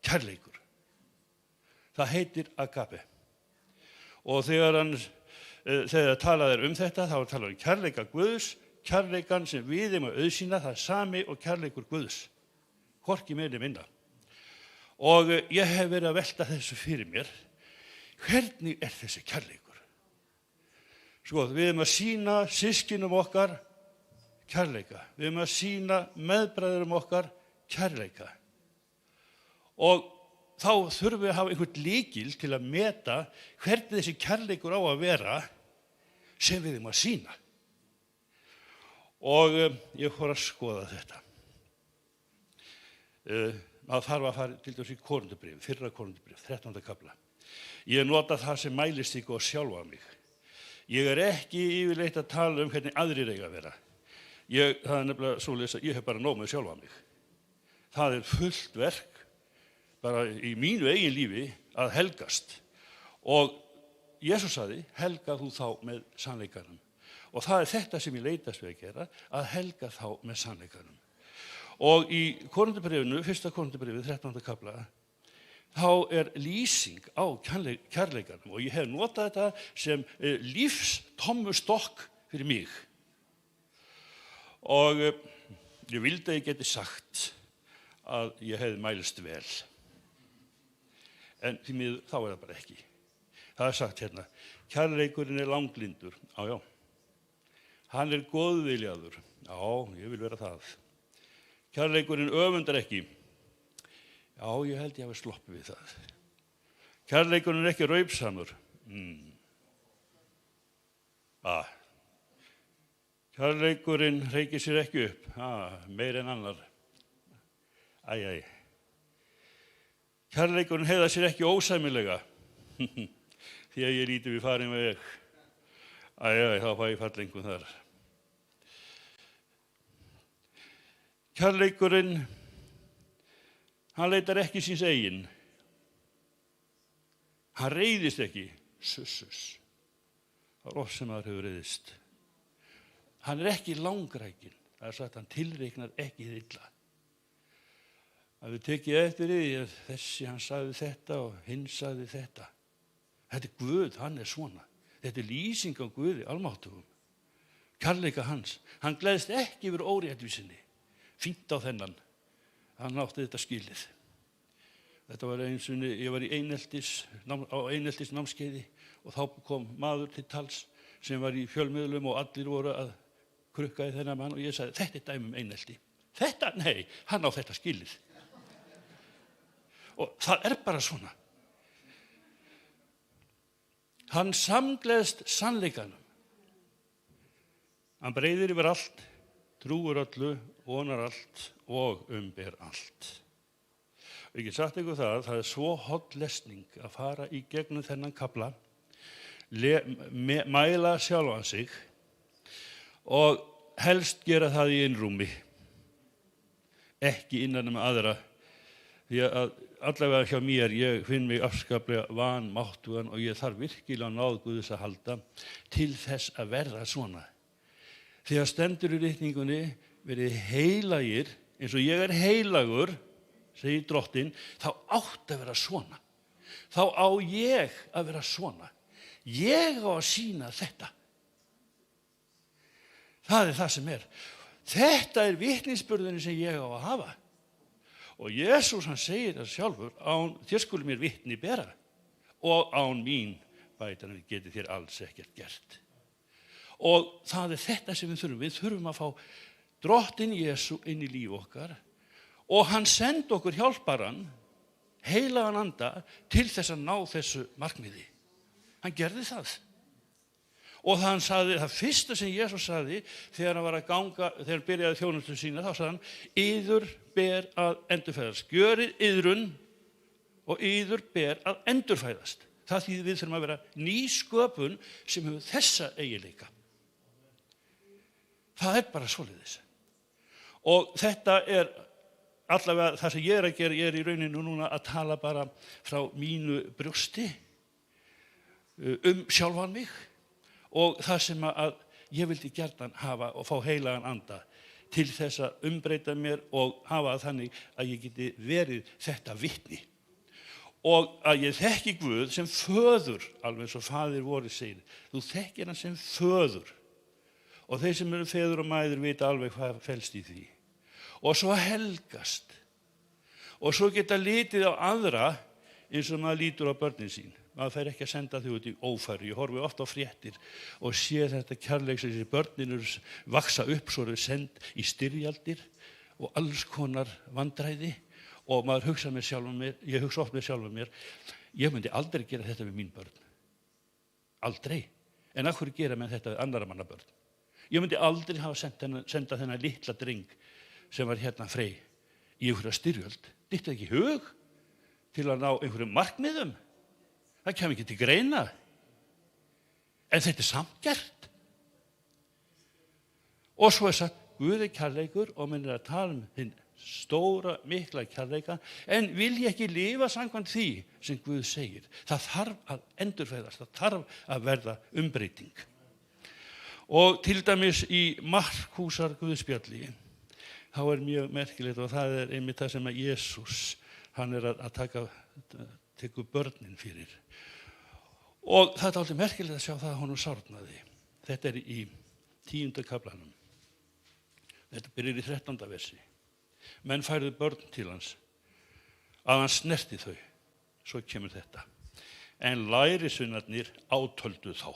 kærleikur. Það heitir agape. Og þegar talað er um þetta, þá talað um kærleika Guðs, kærleikan sem við erum að auðsýna, það er sami og kærleikur Guðs. Hvorki meira minna. Og ég hef verið að velta þessu fyrir mér. Hvernig er þessi kærleikur? Sko, við erum að sýna systkinum okkar kærleika. Við erum að sýna meðbræðurum okkar kærleika. Og þá þurfum við að hafa einhvern lykil til að meta hvernig þessi kærleikur á að vera sem við erum að sýna. Og ég fór að skoða þetta. Að þarf að fara til dæmis í Korinthubréfið, fyrra Korinthubréf, 13. kafla. Ég nota það sem mælistíku og sjálfa mig. Ég er ekki yfirleitt að tala um hvernig aðrir eiga að vera. Það er nefnilega svoleiðis að ég hef bara nóg með sjálfa mig. Það er fullt verk, bara í mínu eigin lífi, að helgast. Og Jesús sagði, helga þú þá með sannleikanum. Og það er þetta sem ég leitast við að gera, að helga þá með sannleikanum. Og í Korinthubréfinu, fyrsta Korinthubréfið, 13. kafla, þá er lýsing á kærleikanum og ég hef notað þetta sem lífstommustokk fyrir mig. Og ég vildi að ég geti sagt að ég hefði mælst vel. En því miður þá er það bara ekki. Það er sagt hérna, kærleikurinn er langlyndur. Já. Hann er góðviljaður. Já, ég vil vera það. Kærleikurinn öfundar ekki. Já, ég held ég hafi sloppið við það. Kærleikurinn er ekki raupsamur. Kærleikurinn reykir sér ekki upp. Meir en annar. Kærleikurinn heiðar sér ekki ósæmilega. Því að ég líti við farin veg. Þá fæ ég fallengum þar. Kærleikurinn, hann leitar ekki síns eigin. Hann reiðist ekki. Sussus. Það er oft sem maður hefur reiðist. Hann er ekki langrækinn. Það er sagt, hann tilreiknar ekki hið illa. Að við tekið eftir því að þessi, hann sagði þetta og hinn sagði þetta. Þetta er Guð, hann er svona. Þetta er lýsing á Guði, almáttugum. Kærleika hans. Hann gleðst ekki yfir óréttvísinni. Fínt á þennan. Hann átti þetta skilið. Þetta var eins og ég var á eineltis námskeiði og þá kom maður til tals sem var í fjölmiðlum og allir voru að krukka í þennan mann og ég sagði, þetta er dæmi einelti. Þetta? Nei, hann á þetta skilið. Og það er bara svona. Hann samgleðst sannleikanum. Hann breiðir yfir allt, trúir öllu, vonar allt og umber allt. Og ég get sagt ykkur það er svo holl lesning að fara í gegnum þennan kafla, mæla sjálfan sig og helst gera það í einrúmi, ekki innan um aðra, því að allavega hjá mér, ég finn mig afskaplega vanmáttugan og ég þarf virkilega náð Guðs að halda til þess að verða svona. Þegar stendur í ritningunni, verið heilagir, eins og ég er heilagur, segir Drottinn, þá átt að vera svona. Þá á ég að vera svona. Ég á að sýna þetta. Það er það sem er. Þetta er vitnisburðurinn sem ég á að hafa. Og Jesús hann segir það sjálfur, þér skulu mér vitni bera og án mín bætan geti þér alls ekkert gert. Og það er þetta sem við þurfum. Við þurfum að fá Drottinn Jesú inn í líf okkar og hann sendi okkur hjálparan, heilagan anda, til þess að ná þessu markmiði. Hann gerði það. Og hann sagði, það fyrsta sem Jesús sagði þegar hann var að ganga, þegar hann byrjaði þjónustu sína, þá sagði hann, yður ber að endurfæðast. Gjörið yðrun og yður ber að endurfæðast. Það þýðir við þurfum að vera ný sköpun sem hefur þessa eiginleika. Það er bara svoleiðis. Og þetta er allavega það sem ég er að gera, ég er í rauninu núna að tala bara frá mínu brjósti sjálfan mig. Og það sem að ég vildi gjarnan hafa og fá heilagan anda til þess að umbreyta mér og hafa þannig að ég geti verið þetta vitni. Og að ég þekki Guð sem föður, alveg eins og faðir vorið segir. Þú þekkir hann sem föður. Og þeir sem eru feður og mæður vita alveg hvað felst í því. Og svo helgast. Og svo geta litið á aðra eins og maður lítur á börnin sín. Maður fer ekki að senda þau út í ófæri. Ég horfi oft á fréttir og sé þetta kærleik sem þessi börnin vaksa upp svo eru send í styrjaldir og alls konar vandræði og maður hugsa með sjálfum mér, ég hugsa oft með sjálfum mér, ég myndi aldrei gera þetta við mín börn. Aldrei. En af hverju gera menn þetta við annarra manna börn? Ég myndi aldrei hafa senda þennan litla dreng sem var hérna Frey í einhverja styrjöld. Dytti ekki í hug til að ná einhverjum markmiðum. Það kemur ekki til greina. En þetta er samt gert. Og svo er sagt, Guð er kærleikur og menn er að tala hinn stóra, mikla kærleika, en vilja ekki lifa samkvæmt því sem Guð segir. Það þarf að endurfæðast, það þarf að verða umbreyting. Og til dæmis í Markúsar Guðspjalli, þá er mjög merkilegt og það er einmitt það sem að Jesús, hann er að tekur börnin fyrir. Og það er aldrei merkilegt að sjá það að honum sárnaði. Þetta er í 10. kaflanum. Þetta byrjar í 13. versi. Menn færðu börn til hans, að hann snerti þau. Svo kemur þetta. En lærisveinarnir átöldu þá.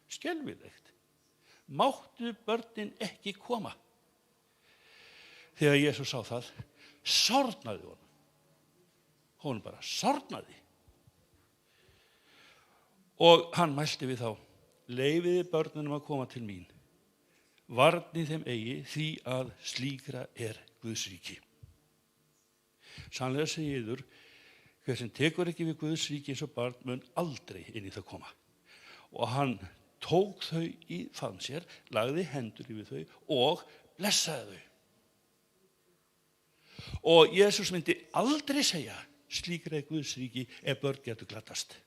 Skelfilegt. Máttu börnin ekki koma? Þegar Jesús sá það, sárnaði honum. Honum bara sárnaði. Og hann mælti við þá, leyfiði börnunum að koma til mín. Varnið þeim eigi því að slíkra er Guðs ríki. Sannlega segi ég yður, hver sem tekur ekki við Guðs ríki eins og barn mun aldrei inn í það koma. Og hann tók þau í faðm sér, lagði hendur yfir þau og blessaði þau. Og Jesús myndi aldrei segja, slíkra er Guðs ríki ef börn getur glattast.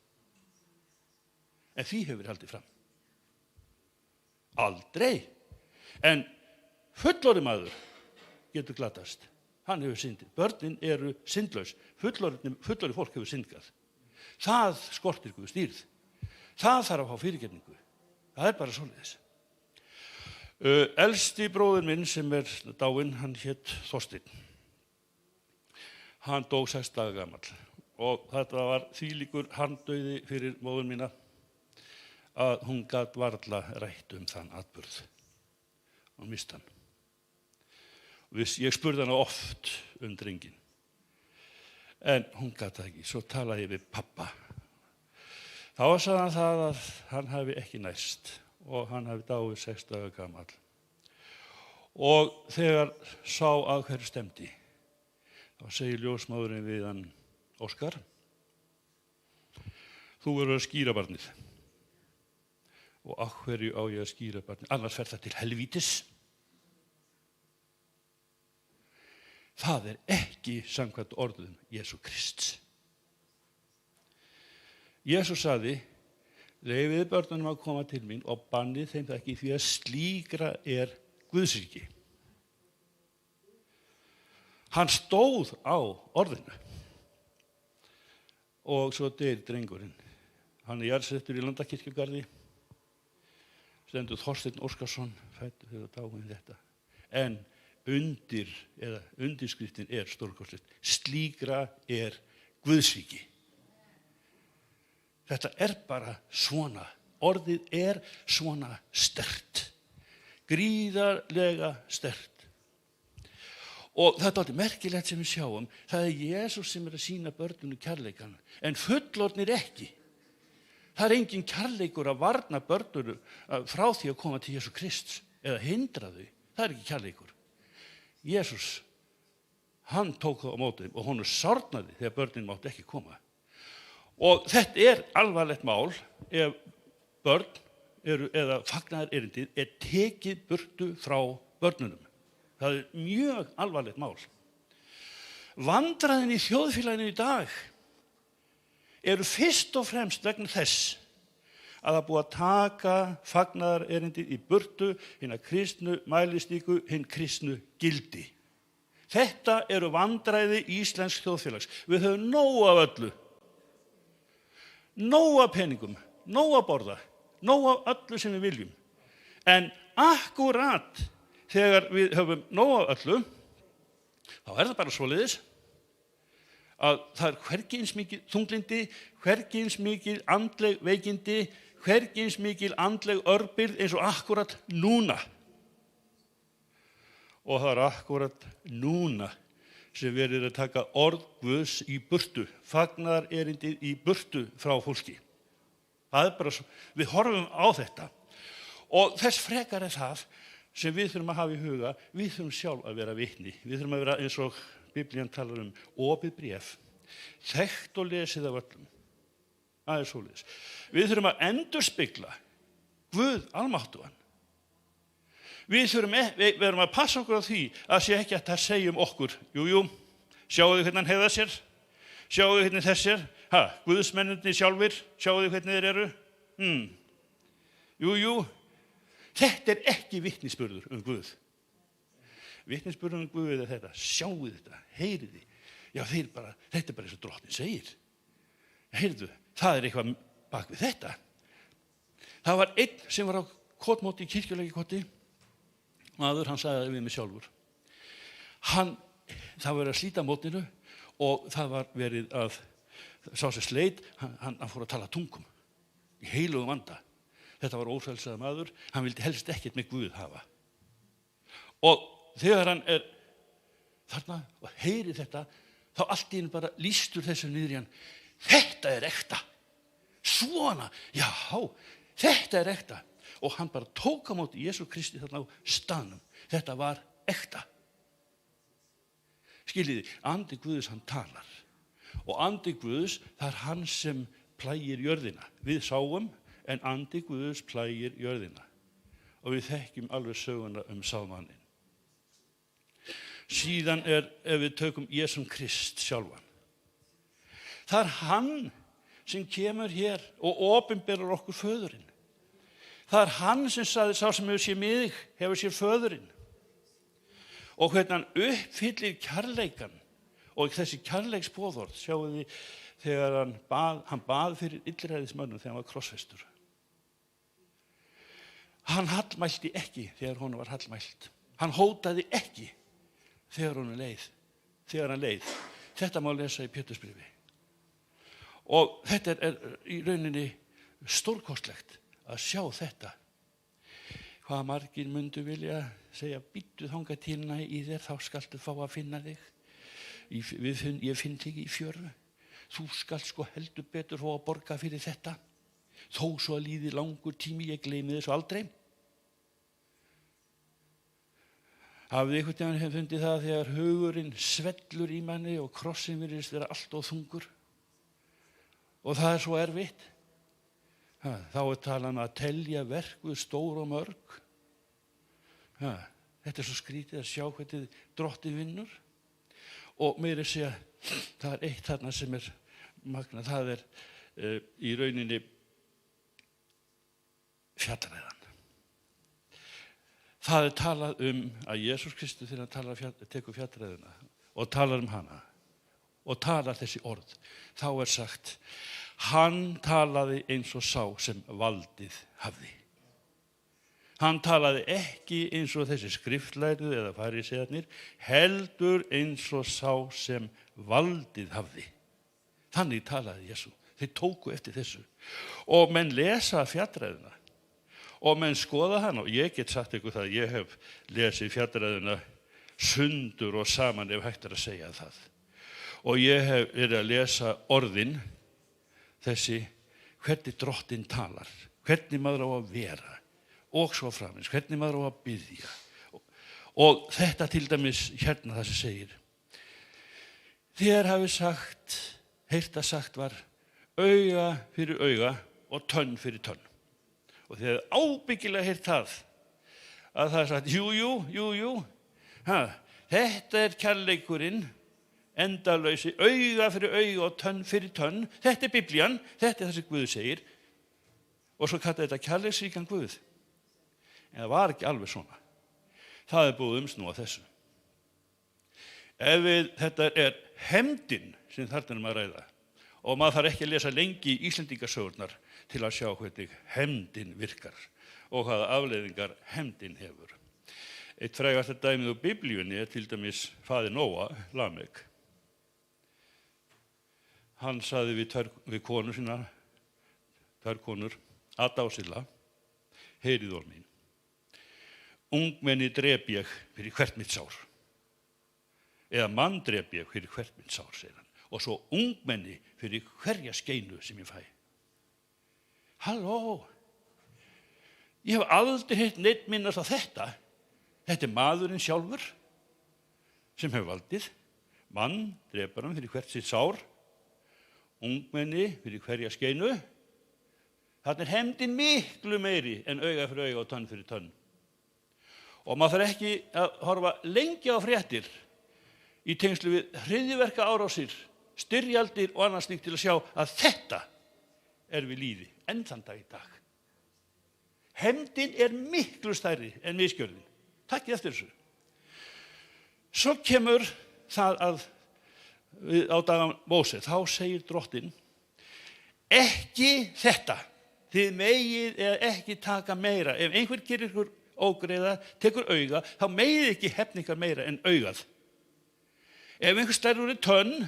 En því hefur haldið fram. Aldrei. En fullorðinn maður getur glattast. Hann hefur syndið. Börnin eru syndlaus. Fullorðið fólk hefur syndgað. Það skortir Guð stýrð. Það þarf að fá fyrirgefningu. Það er bara svoleiðis. Elsti bróðir minn sem er dáinn, hann hét Þorsteinn. Hann dó 6 daga gamall og þetta var þvílíkur harmdauði fyrir móður mína að hún gat varla rætt þann atburð og mist hann. Ég spurði hana oft drenginn, en hún gat það ekki. Svo talaði ég við pappa. Þá sagði hann það að hann hafi ekki nærst og hann hafi dáið 6 daga gamall. Og þegar sá að hverju stemdi, þá segir ljósmóðurinn við hann, Óskar, þú verður að skýra barnið. Og af hverju á ég að skýra barnið? Annars fer það til helvítis. Það er ekki samkvæmt orðum Jesú Krists. Jesús sagði, leyfiði börnunum að koma til mín og bannið þeim það ekki því að slíkra er Guðs ríki. Hann stóð á orðinu og svo deyr drengurinn. Hann er jarðsettur í Landakirkjugarði, stendur Þorsteinn Óskarsson, fæddur þegar dáinn þetta. En undirskriftin er stórkostlegt. Slíkra er Guðs ríki. Þetta er bara svona. Orðið er svona sterkt. Gríðarlega sterkt. Og það er dálítið merkilegt sem við sjáum. Það er Jesús sem er að sýna börnunum kærleikann, en fullorðnir ekki. Það engin kærleikur að varna börnunum frá því að koma til Jesú Krists eða hindra þau. Það ekki kærleikur. Jesús, hann tók það á móti og honum sárnaði þegar börnin mátti ekki koma. Og þetta alvarlegt mál ef börn eða fagnaðarerindið tekið burtu frá börnunum. Það mjög alvarlegt mál. Vandræðin í þjóðfélaginu í dag eru fyrst og fremst vegna þess að það búið að taka fagnaðarerindið í burtu hina kristnu mælistíku, hinn kristnu gildi. Þetta eru vandræði íslensks þjóðfélags. Við höfum nóg af öllu. Nóg af peningum, nóg að borða, nóg af öllu sem við viljum. En akkúrat þegar við höfum nóg af öllu, þá það bara svoleiðis að það hvergi eins mikil þunglyndi, hvergi eins mikil andleg veikindi, hvergi eins mikil andleg örbirgð eins og akkúrat núna. Og það akkúrat núna sem verið að taka orð Guðs í burtu, fagnaðarerindið í burtu frá fólki. Það bara svo, við horfum á þetta. Og þess frekar það sem við þurfum að hafa í huga, við þurfum sjálf að vera vitni. Við þurfum að vera eins og Biblían talar opið bréf, þekkt og lesið af öllum. Það svoleiðis. Við þurfum að endurspegla Guð almáttugan. Við verðum að passa okkur á því að sé ekki að það segja okkur, jú, sjáu þið hvernig hann hegðar sér, sjáu þið hvernig þessir, Guðsmennirnir sjálfir, sjáu þið hvernig þeir eru. Jú, þetta ekki vitnisburður Guð. Vitnisburður Guð þetta, sjáu þetta, heyrið þið. Já, þetta bara eins og drottinn segir. Heyrðu, það eitthvað bak við þetta. Það var einn sem var á kotmóti í kirkjuleikikoti, maður, hann sagði við mig sjálfur. Það var að slíta mótinu og það var verið að sá sem sleit, hann fór að tala tungum í heilugum anda. Þetta var ófrelsaður maður, hann vildi helst ekkert með Guð hafa. Og þegar hann þarna og heyri þetta, þá allt í einu bara lýstur þessu niður í hann. Þetta ekta. Svona, já, þetta ekta. Og hann bara tók á móti Jesú Kristi þarna á staðnum. Þetta var ekta. Skiljiði, andi Guðs hann talar. Og andi Guðs, það hann sem plægir jörðina. Við sáum, en andi Guðs plægir jörðina. Og við þekkjum alveg söguna sámannin. Síðan ef við tökum Jesú Krist sjálfan. Það hann sem kemur hér og opinberar okkur föðurinn. Það hann sem sagði, sá sem hefur séð mig, hefur séð föðurinn. Og hvernig hann uppfyllir kærleikan og þessi kærleiksboðorð, sjáu þið þegar hann bað fyrir illræðismönnum þegar hann var krossfestur. Hann hallmælti ekki þegar honum var hallmælt. Hann hótaði ekki þegar hann leið. Þetta má lesa í Pétursbréfi. Og þetta í rauninni stórkostlegt að sjá þetta. Hvað margir mundu vilja segja, býttu þangað til í þér, þá skaltu fá að finna þig. Ég finn þig í fjöru. Þú skalt sko heldur betur fá að borga fyrir þetta. Þó svo að líði langur tími, ég gleymi þessu aldrei. Hafið einhvern veginn hefði fundið það þegar hugurinn svellur í manni og krossin virðist vera allt of þungur. Og það svo erfitt. Þá talað að telja verk við stór og mörg. Þetta svo skrítið að sjá hvernig drottinn vinnur. Og meira segja, það eitt þarna sem magna, það í rauninni fjallræðan. Það talað að Jesús Kristus þegar hann tekur fjallræðuna og talar hana og talar þessi orð. Þá sagt, hann talaði eins og sá sem valdið hafði. Hann talaði ekki eins og þessi skriftlærðu eða farisearnir, heldur eins og sá sem valdið hafði. Þannig talaði Jesú. Þeir tóku eftir þessu. Og menn lesa fjallræðuna og menn skoða hana, og ég get sagt ykkur það, ég hef lesið fjallræðuna sundur og saman ef hægt að segja það. Og ég hef verið að lesa orðin, þessi, hvernig Drottinn talar, hvernig maður á að vera og svo framins, hvernig maður á að biðja. Og þetta til dæmis hérna það sem segir, þér hafi sagt, heyrt að sagt var, auga fyrir auga og tönn fyrir tönn. Og þið hefði ábyggilega heyrt það, að það er sagt, jú, þetta er kærleikurinn, endalausi, auga fyrir auga og tönn fyrir tönn. Þetta er Biblían, þetta er það sem Guð segir. Og svo kallar þetta kærleiksríkan Guð. En það var ekki alveg svona. Það er búið umsnúa þessu. Þetta er hefndin sem þarna að ræða. Og maður þarf ekki að lesa lengi í Íslendingasögurnar til að sjá hvernig hefndin virkar og hvaða afleiðingar hefndin hefur. Eitt frægasta dæmið úr Biblíunni er til dæmis faðir Nóa, Lamek. Hann sagði við konur sína, tvær konur, Ada og Silla, heyrið orð mín. Ungmenni drep ég fyrir hvert mitt sár. Eða mann drep ég fyrir hvert mitt sár, segir hann. Og svo ungmenni fyrir hverja skeinu sem ég fæ. Halló, ég hef aldrei heyrt neitt minnast á þetta. Þetta er maðurinn sjálfur sem hefur valdið. Mann drepar hann fyrir hvert sitt sár. Ungmenni fyrir hverja skeinu. Þarna er hefndin miklu meiri en auga fyrir auga og tönn fyrir tönn. Og maður þarf ekki að horfa lengi á fréttir í tengslu við hryðjuverka árásir, styrjaldir og annað slíkt til að sjá að þetta er við líði enn þann dag í dag. Hefndin er miklu stærri en misgjörðin. Takkið eftir þessu. Svo kemur það að á daga Móse, þá segir Drottinn, ekki þetta, þið megið eða ekki taka meira. Ef einhver gerir ykkur ógreiða, tekur auga, þá megið ekki hefningar meira en augað. Ef einhver slær úr tönn,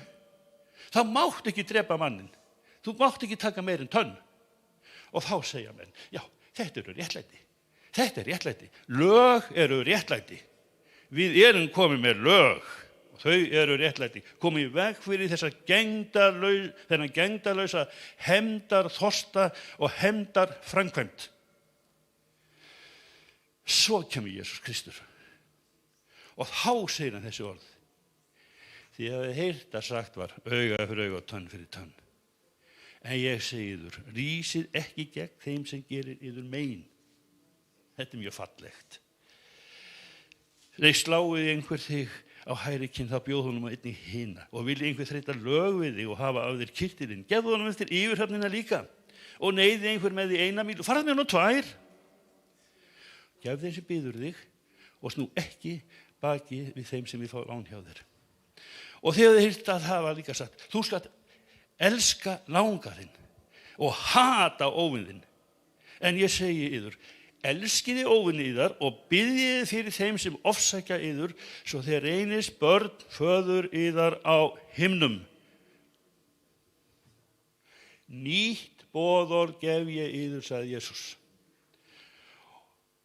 þá mátt ekki drepa mannin. Þú mátt ekki taka meira en tönn. Og þá segja menn, já, þetta eru réttlæti. Þetta er réttlæti. Lög eru réttlæti. Við erum komið með lög. Og þau eru réttlæti. Komið í veg fyrir þennan gengdarlausa hefndar þorsta og hefndar framkvæmt. Svo kemur Jesús Kristur. Og þá segir hann þessi orð. Því að þið heyrt að sagt var auga fyrir auga og tönn fyrir tönn. En ég segi yður, rísið ekki gegn þeim sem gerir yður mein. Þetta er mjög fallegt. Þeir sláið einhver þig á hægri kinn, þá bjóð honum einnig hina. Og vilji einhver þreyta lög við þig og hafa af þér kyrtilinn, gefðu honum eftir yfirhöfnina líka. Og neyði einhver með því 1 míl og farað með honum 2. Gef þeim sem biður þig og snú ekki baki við þeim sem við fá lán hjá þér. Og þegar þið hýrt að það var líka sagt, þú skalt elska náungaðinn og hata óvinðinn. En ég segi yður, elskiði óvinni yðar og biðjiði fyrir þeim sem ofsækja yður, svo þeir reynist börn föður yðar á himnum. Nýtt boðorð gef ég yður, sagði Jesús.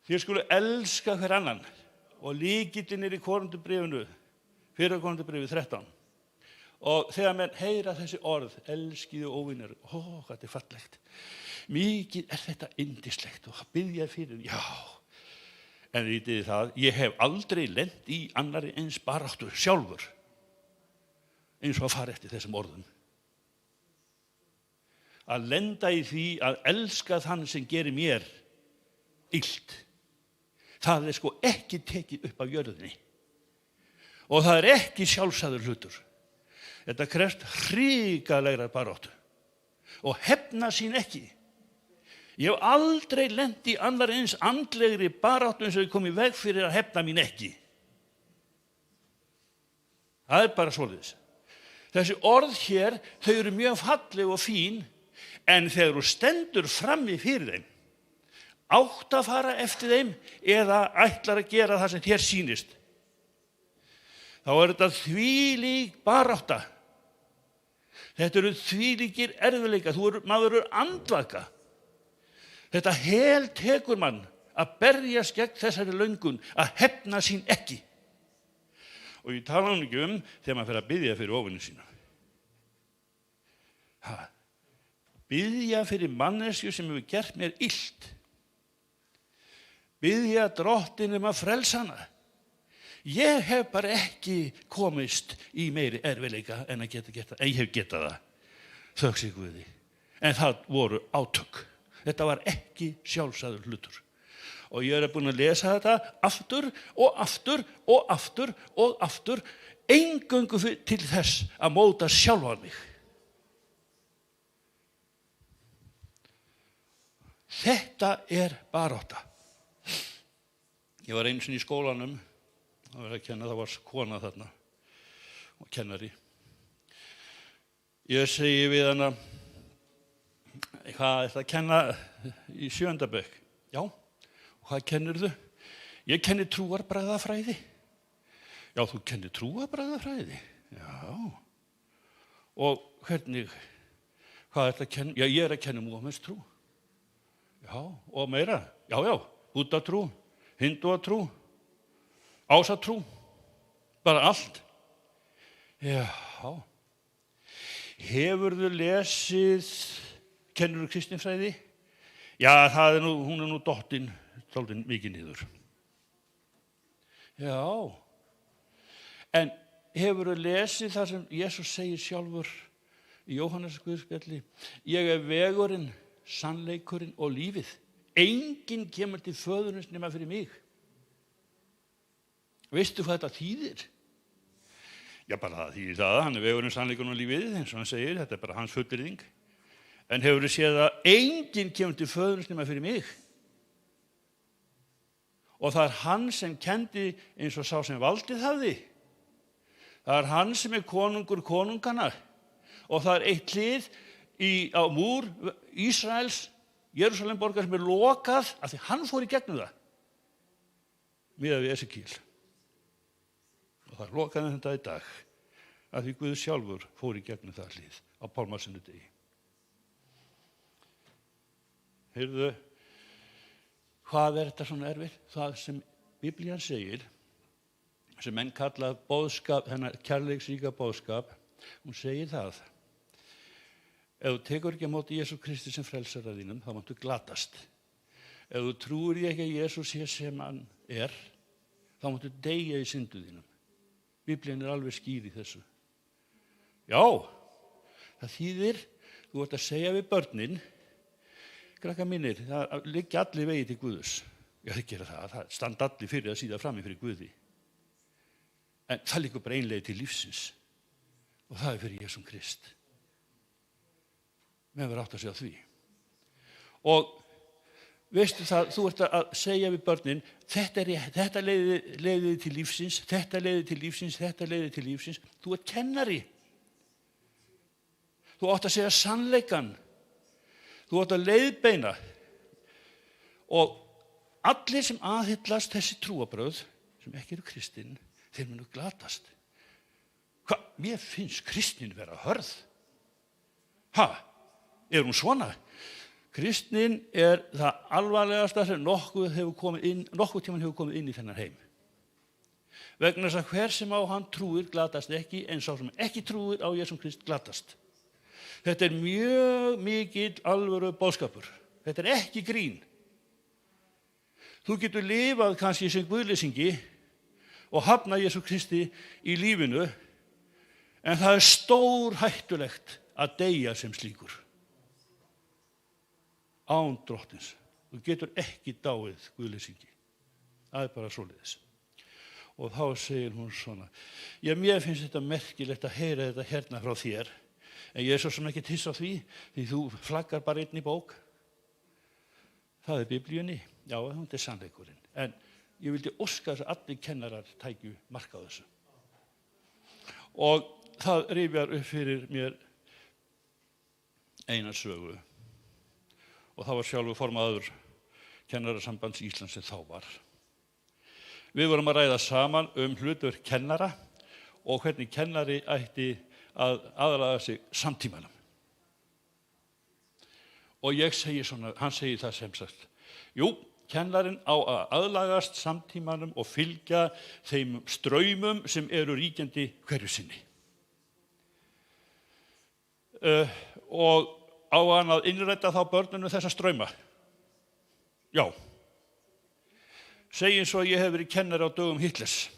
Þér skulu elska hver annan og lykillinn er í Korinthubréfinu, 1. Korinthubréfi 13. Og þegar menn heyra þessi orð, elskiðu óvinir, hvað þetta er fallegt. Mikið er þetta yndislegt og biðja fyrir, já. En vitið það, ég hef aldrei lent í annari eins baráttu sjálfur, eins og að fara eftir þessum orðum. Að lenda í því að elska þann sem gerir mér illt. Það er sko ekki tekið upp af jörðinni. Og það er ekki sjálfsagður hlutur. Þetta krefst hrikalegrar baráttu. Og hefna sín ekki. Ég hef aldrei lent í annar eins andlegri baráttu eins og ég kom í veg fyrir að hefna mín ekki. Það er bara svoleiðis. Þessi orð hér, þau eru mjög falleg og fín, en þegar þú stendur frammi fyrir þeim, átt að fara eftir þeim eða ætlar að gera það sem þér sýnist. Þá er þetta þvílík barátta. Þetta eru þvílíkir erfiðleikar. Maður er andvaka. Þetta heltekur mann að berjast gegn þessari löngun, að hefna sín ekki. Og ég tala nú ekki þegar maður fer að biðja fyrir óvinni sína. biðja fyrir manneskju sem hefur gert mér illt. Biðja Drottinn að frelsa hana. Ég hef bara ekki komist í meiri erfiðleika en að geta það. En ég hef getað það. Þökk sé Guði. En það voru átök. Þetta var ekki sjálfsagður hlutur. Og ég búin að lesa þetta aftur og aftur og aftur og aftur, eingöngu til þess að móta sjálfan mig. Þetta barátta. Ég var einu sinni í skólanum, það var að kenna, það var kona þarna og kennari. Ég segi við hana, hvað er það að kenna í 7. bekk? Já, og hvað kennirðu? Ég kenni trúarbragðafræði. Já, þú kennir trúarbragðafræði? Já. Og hvernig, hvað er það að kenna? Já, ég að kenna Múhameðs trú. Já, og meira? Já, Búddatrú, Hindúatrú, Ásatrú, bara allt. Já. Hefurðu lesið, kennirðu kristinfræði? Já, hún er nú dottin mikið niður. Já. En hefurðu lesið það sem Jesús segir sjálfur í Jóhannes Guðspjalli? Ég er vegurinn, sannleikurinn og lífið. Enginn kemur til föðurins nema fyrir mig. Veistu hvað þetta þýðir? Já, bara það þýðir það, hann er vegurinn, sannleikurinn og lífið, eins og hann segir, þetta bara hans fullyrðing. En hefurðu séð að enginn kemur til föðurins nema fyrir mig? Og það hann sem kendi eins og sá sem valdið hafði. Það hann sem konungur konungana. Og það eitt hlið á múr Ísraels, Jerúsalemborgar sem lokað af því hann fór í gegnum það. Miðað við Esekíel. Og það lokaði þetta í dag. Af því Guð sjálfur fór í gegnum það hlið á pálmasunnudegi. Heyrðu, hvað er þetta svona erfitt? Það sem Biblían segir, sem menn kalla boðskap, hennar kærleiksríka boðskap, hún segir það. Ef þú tekur ekki á móti Jesú Kristi sem frelsara þínum, þá máttu glatast. Ef þú trúir ekki að Jesús sé sem hann þá máttu deyja í syndu þínum. Biblían alveg skýr í þessu. Já, það þýðir, þú ert að segja við börnin, krakkar mínir, það liggja allir vegi til Guðs. Já, það gera það standa allir fyrir að síða frammi fyrir Guði. En það liggur bara einlega til lífsins. Og það er fyrir Jesú Krist. Menn verður átt að segja því. Og veistu það, þú ert að segja við börnin, þetta leiðir til lífsins, þetta leiðir til lífsins, þetta leiðir til lífsins. Þú ert kennari. Þú átt að segja sannleikann. Þú átt að leiðbeina. Og allir sem aðhyllast þessi trúarbrögð, sem ekki eru kristinn, þeir munu glatast. Hvað? Mér finnst kristnin vera hörð. Er hún svona? Kristnin er það alvarlegasta sem nokkuð tímann hefur komið inn í þennan heim. Vegna þess að hver sem á hann trúir glatast ekki, en sá sem ekki trúir á Jesú Krist glatast. Þetta er mjög mikill alvöru boðskapur. Þetta er ekki grín. Þú getur lifað kannski sem guðleysingi og hafna Jesú Kristi í lífinu, en það er stórhættulegt að deyja sem slíkur. Án Drottins. Þú getur ekki dáið guðleysingi. Það er bara svoleiðis. Og þá segir hún svona, já, mér finnst þetta merkilegt að heyra þetta hérna frá þér, en ég er svo sem ekki hissa á því þú flaggar bara einn í bók. Það er Biblíunni. Já, það er sannleikurinn. En ég vildi óska þess að allir kennarar tækju mark á þessu. Og það rifjar upp fyrir mér eina sögu. Og það var sjálfur formaður Kennarasambands Íslands sem þá var. Við vorum að ræða saman hlutverk kennara og hvernig kennari ætti að aðlaga sig samtímanum. Og ég segi svona, hann segir það sem sagt, jú, kennarinn á að aðlagast samtímanum og fylgja þeim straumum sem eru ríkjandi hverju sinni. Og Á hann að innræta þá börnunum þessa strauma? Já. Segjum svo að ég hef verið kennari á dögum Hitlers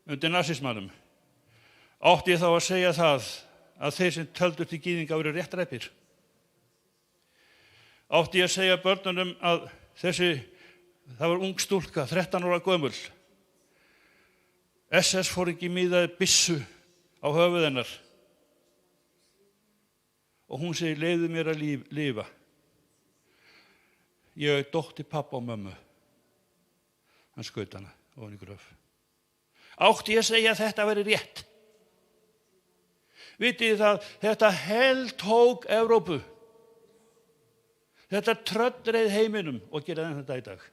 undir nasismannum. Átti ég þá að segja það að þeir sem töldust í gyðinga voru réttræpir? Átti ég að segja börnunum að það var ung stúlka, 13 ára gömul. SS fór ekki miðaði byssu á höfuð hennar. Og hún segir, leyfðu mér að lifa. Ég er dóttir pappa og mömmu. Hann skaut hana ofan í gröf. Átti ég að segja að þetta veri rétt? Vitið þið það, þetta heltók Evrópu. Þetta tröllreið heiminum og gera þetta í dag.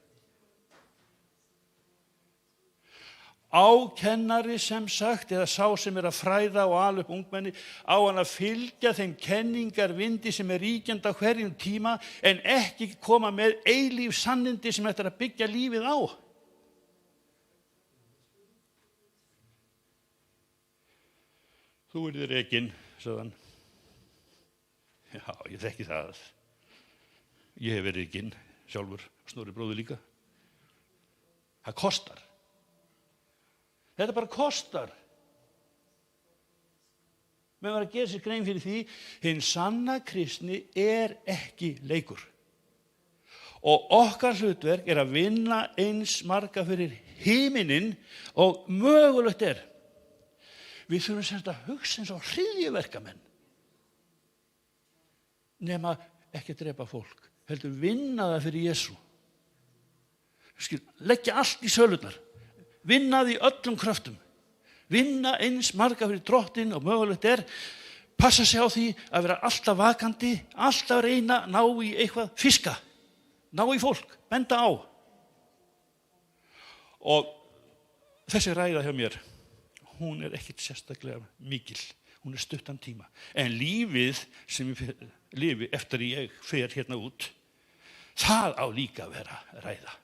Á kennari sem sagt, eða sá sem er að fræða og ala upp ungmenni, á hann að fylgja þeim kenningarvindi sem er ríkjandi á hverjum tíma en ekki koma með eilíf sannindi sem ætlar að byggja lífið á. Þú yrðir rekinn, sagði hann. Já, ég þekki það. Ég hef verið rekinn sjálfur, Snorri bróðir líka. Það kostar. Þetta bara kostar. Menn var að gera sér grein fyrir því, hinn sanna kristni er ekki leikur. Og okkar hlutverk er að vinna eins marga fyrir himinin og mögulegt er. Við þurfum semst að hugsa eins og hryðjuverkamenn. Nema ekki að drepa fólk, heldur vinna það fyrir Jesú. Leggja allt í sölurnar. Vinna því öllum kröftum. Vinna eins marga fyrir Drottinn og mögulegt er. Passa sig á því að vera alltaf vakandi, alltaf reyna ná í eitthvað fiska. Ná í fólk, benda á. Og þessi ræða hjá mér, hún er ekkert sérstaklega mikil. Hún er stuttan tíma. En lífið sem ég lifi eftir ég fer hérna út, það á líka að vera ræða.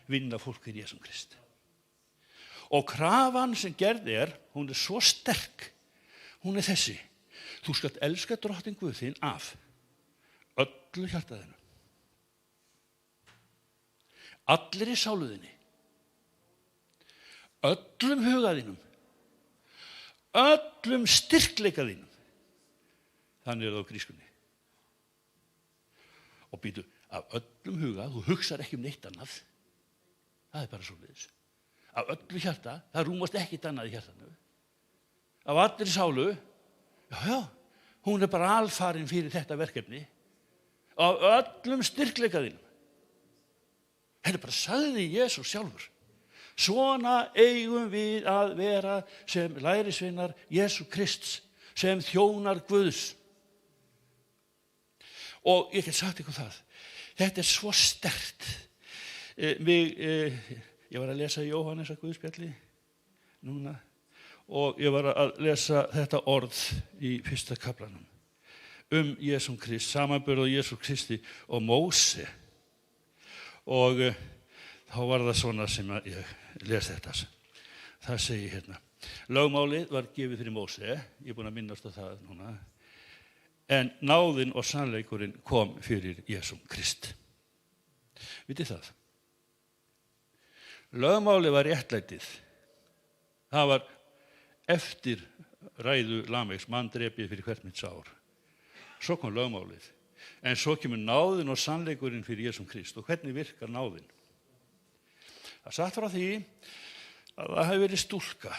Vinna fólk fyrir Jesúm Krist. Og krafan sem gerð er, hún er svo sterk. Hún er þessi. Þú skalt elska Drottinn Guð þinn af öllu hjartaðinu. Allir í sáluðinni. Öllum hugaðinum. Öllum styrkleikaðinum. Þannig er það á grískunni. Og býtu, af öllum huga, þú hugsar ekki neitt annað. Það er bara svoleiðis. Af öllu hjarta, það rúmast ekkit annað í hjartanu. Af allir sálu, já, hún er bara alfarin fyrir þetta verkefni. Af öllum styrkleikaðinum. Henni bara sagði Jesús sjálfur. Svona eigum við að vera sem lærisveinar Jesú Krists, sem þjónar Guðs. Og ég get sagt ykkur það. Þetta er svo sterkt. Ég var að lesa Jóhannes að Guðspjalli núna og ég var að lesa þetta orð í 1. kaflanum Jesúm Krist, samanburð á Jesú Kristi og Móse. Og þá var það svona sem ég les þetta. Það segir hérna. Lögmálið var gefið fyrir Móse, ég er búin að minnast á það núna, en náðin og sannleikurinn kom fyrir Jesúm Krist. Vitið það? Lögmálið var réttlætið. Það var eftir ræðu Lameks, mann drepið fyrir hvert mitt sár. Svo kom lögmálið. En svo kemur náðin og sannleikurinn fyrir Jesúm Krist. Og hvernig virkar náðin? Það satt frá því að það hefði verið stúlka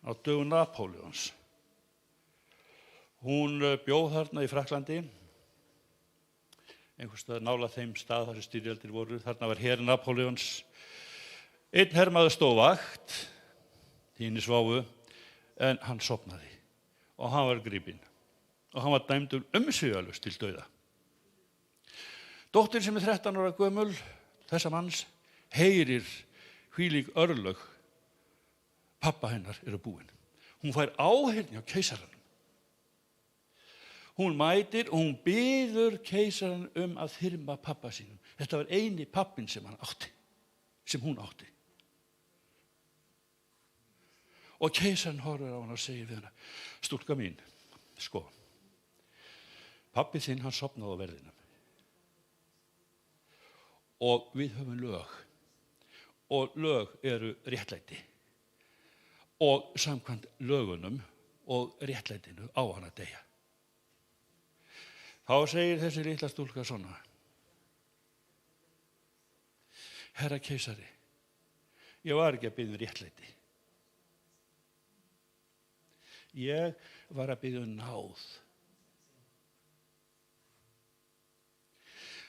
á dögum Napóleons. Hún bjóð þarna í Frakklandi, einhvers staðar nálægt þeim stað þar sem styrjaldir voru. Þarna var her Napóleons. Einn hermaður stóð vakt, hinir sváfu, en hann sofnaði og hann var gripinn og hann var dæmdur umsvifalaust til dauða. Dóttir sem er 13 ára gömul, þessa manns, heyrir hvílík örlög pappa hennar eru búin. Hún fær áheyrn hjá keisaranum. Hún mætir og hún biður keisaran að þyrma pappa sínum. Þetta var eini pappinn sem hún átti. Og keisarinn horfir á hana og segir við hana, stúlka mín, sko, Pabbi þinn, hann sofnaði á verðinum. Og við höfum lög. Og lög eru réttlæti. Og samkvæmt lögunum og réttlætinu á hann að deyja. Þá segir þessi litla stúlka svona: Herra keisari, ég var ekki að biðja réttlæti. Ég var að biðja náð.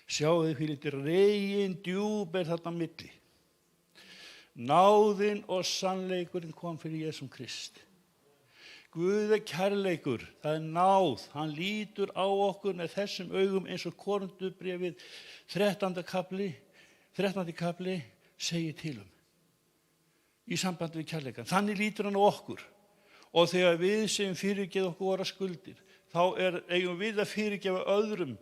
Sjáðu þið hvílíkt regin djúp þarna á milli. Náðin og sannleikurinn kom fyrir Jesúm Krist. Guð kærleikur, það náð, hann lítur á okkur með þessum augum eins og Korinthubréfið 13. kapli segir til í sambandi við kærleikan. Þannig lítur hann á okkur. Og þegar við sem fyrirgefa okkur våra skuldir, þá eigum við að fyrirgefa öðrum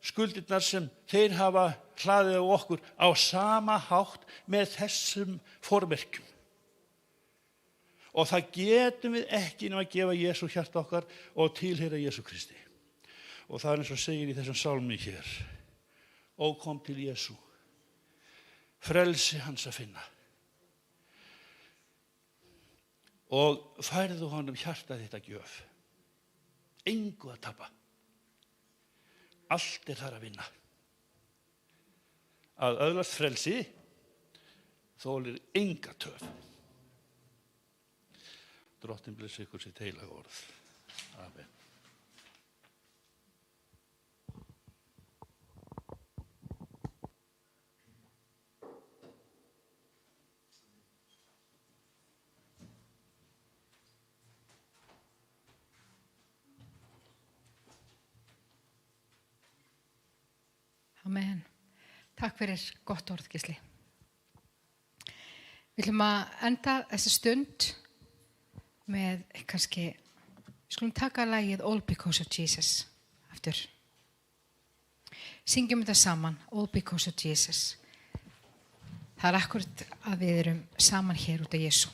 skuldirnar sem þeir hafa hlaðið á okkur á sama hátt með þessum formerkjum. Og það getum við ekki nema að gefa Jesú hjarta okkar og tilheyra Jesú Kristi. Og það eins og segir í þessum sálmi hér: Ó, kom til Jesú, frelsi hans að finna. Og færðu honum hjarta þitt að gjöf. Engu að tapa. Allt þar að vinna. Að öðlast frelsi þolir enga töf. Drottinn blessi ykkur sitt heilaga orð. Amen. Amen. Takk fyrir gott orð, Gísli. Við ætlum að enda þessa stund með kannski, við skulum taka lagið All Because of Jesus aftur. Syngjum þetta saman, All Because of Jesus. Það akkurat að við erum saman hér út af Jesú.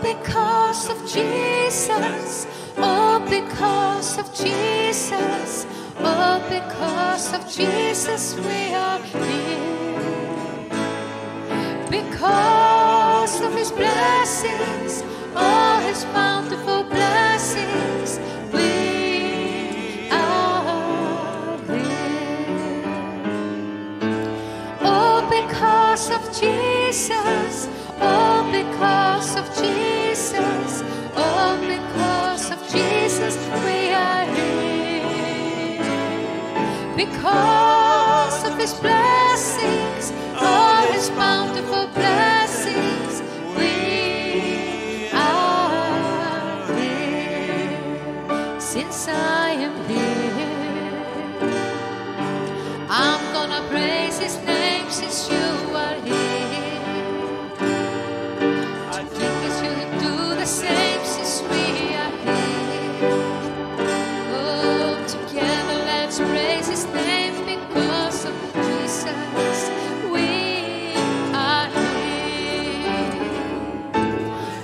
Because of Jesus, oh because of Jesus, oh because of Jesus we are here. Because of his blessings, oh his bountiful blessings, we are here. Oh because of Jesus, oh because of Jesus, oh because of Jesus we are here. Because of his blessings, oh his bountiful blessings, we are here. Since I am here, I'm gonna praise his name since you are here. Same since we are here. Oh, together let's praise his name because of Jesus. We are here.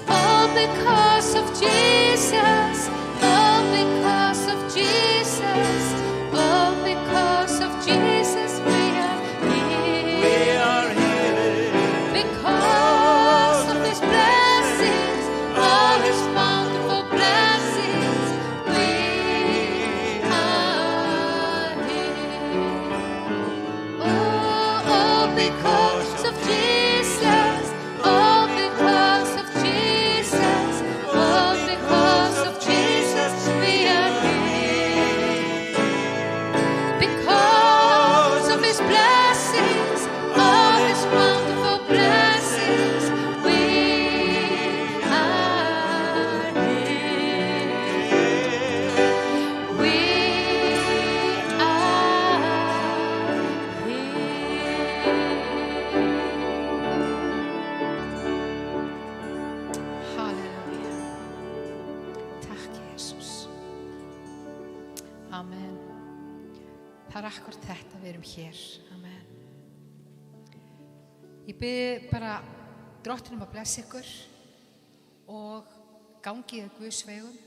Oh, because of Jesus. Oh, because of Jesus. Oh, because of Jesus we are here. We are here. Because of his blessings, all his bountiful blessings, we are here. Oh, because of Jesus, oh, because of Jesus, oh, because of Jesus, we are here. Because of his blessings, all his bountiful blessings, we are here. We Halleluja. Takk, Jesus. Amen. það er akkúrat þetta við erum hér. Amen. Ég bið bara Drottin að blessa ykkur og gangið Guðs vegum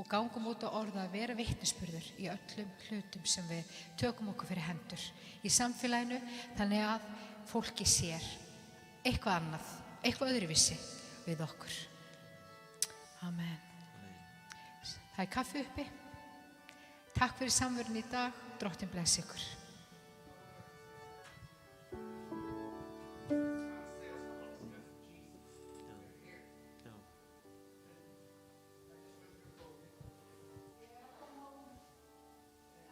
og gangum út á orða að vera vitnisburður í öllum hlutum sem við tökum okkur fyrir hendur í samfélaginu, þannig að fólki sér eitthvað annað, eitthvað öðruvísi við okkur. Amen. Það er kaffi uppi. Takk fyrir samverun í dag. Drottin blessi ykkur.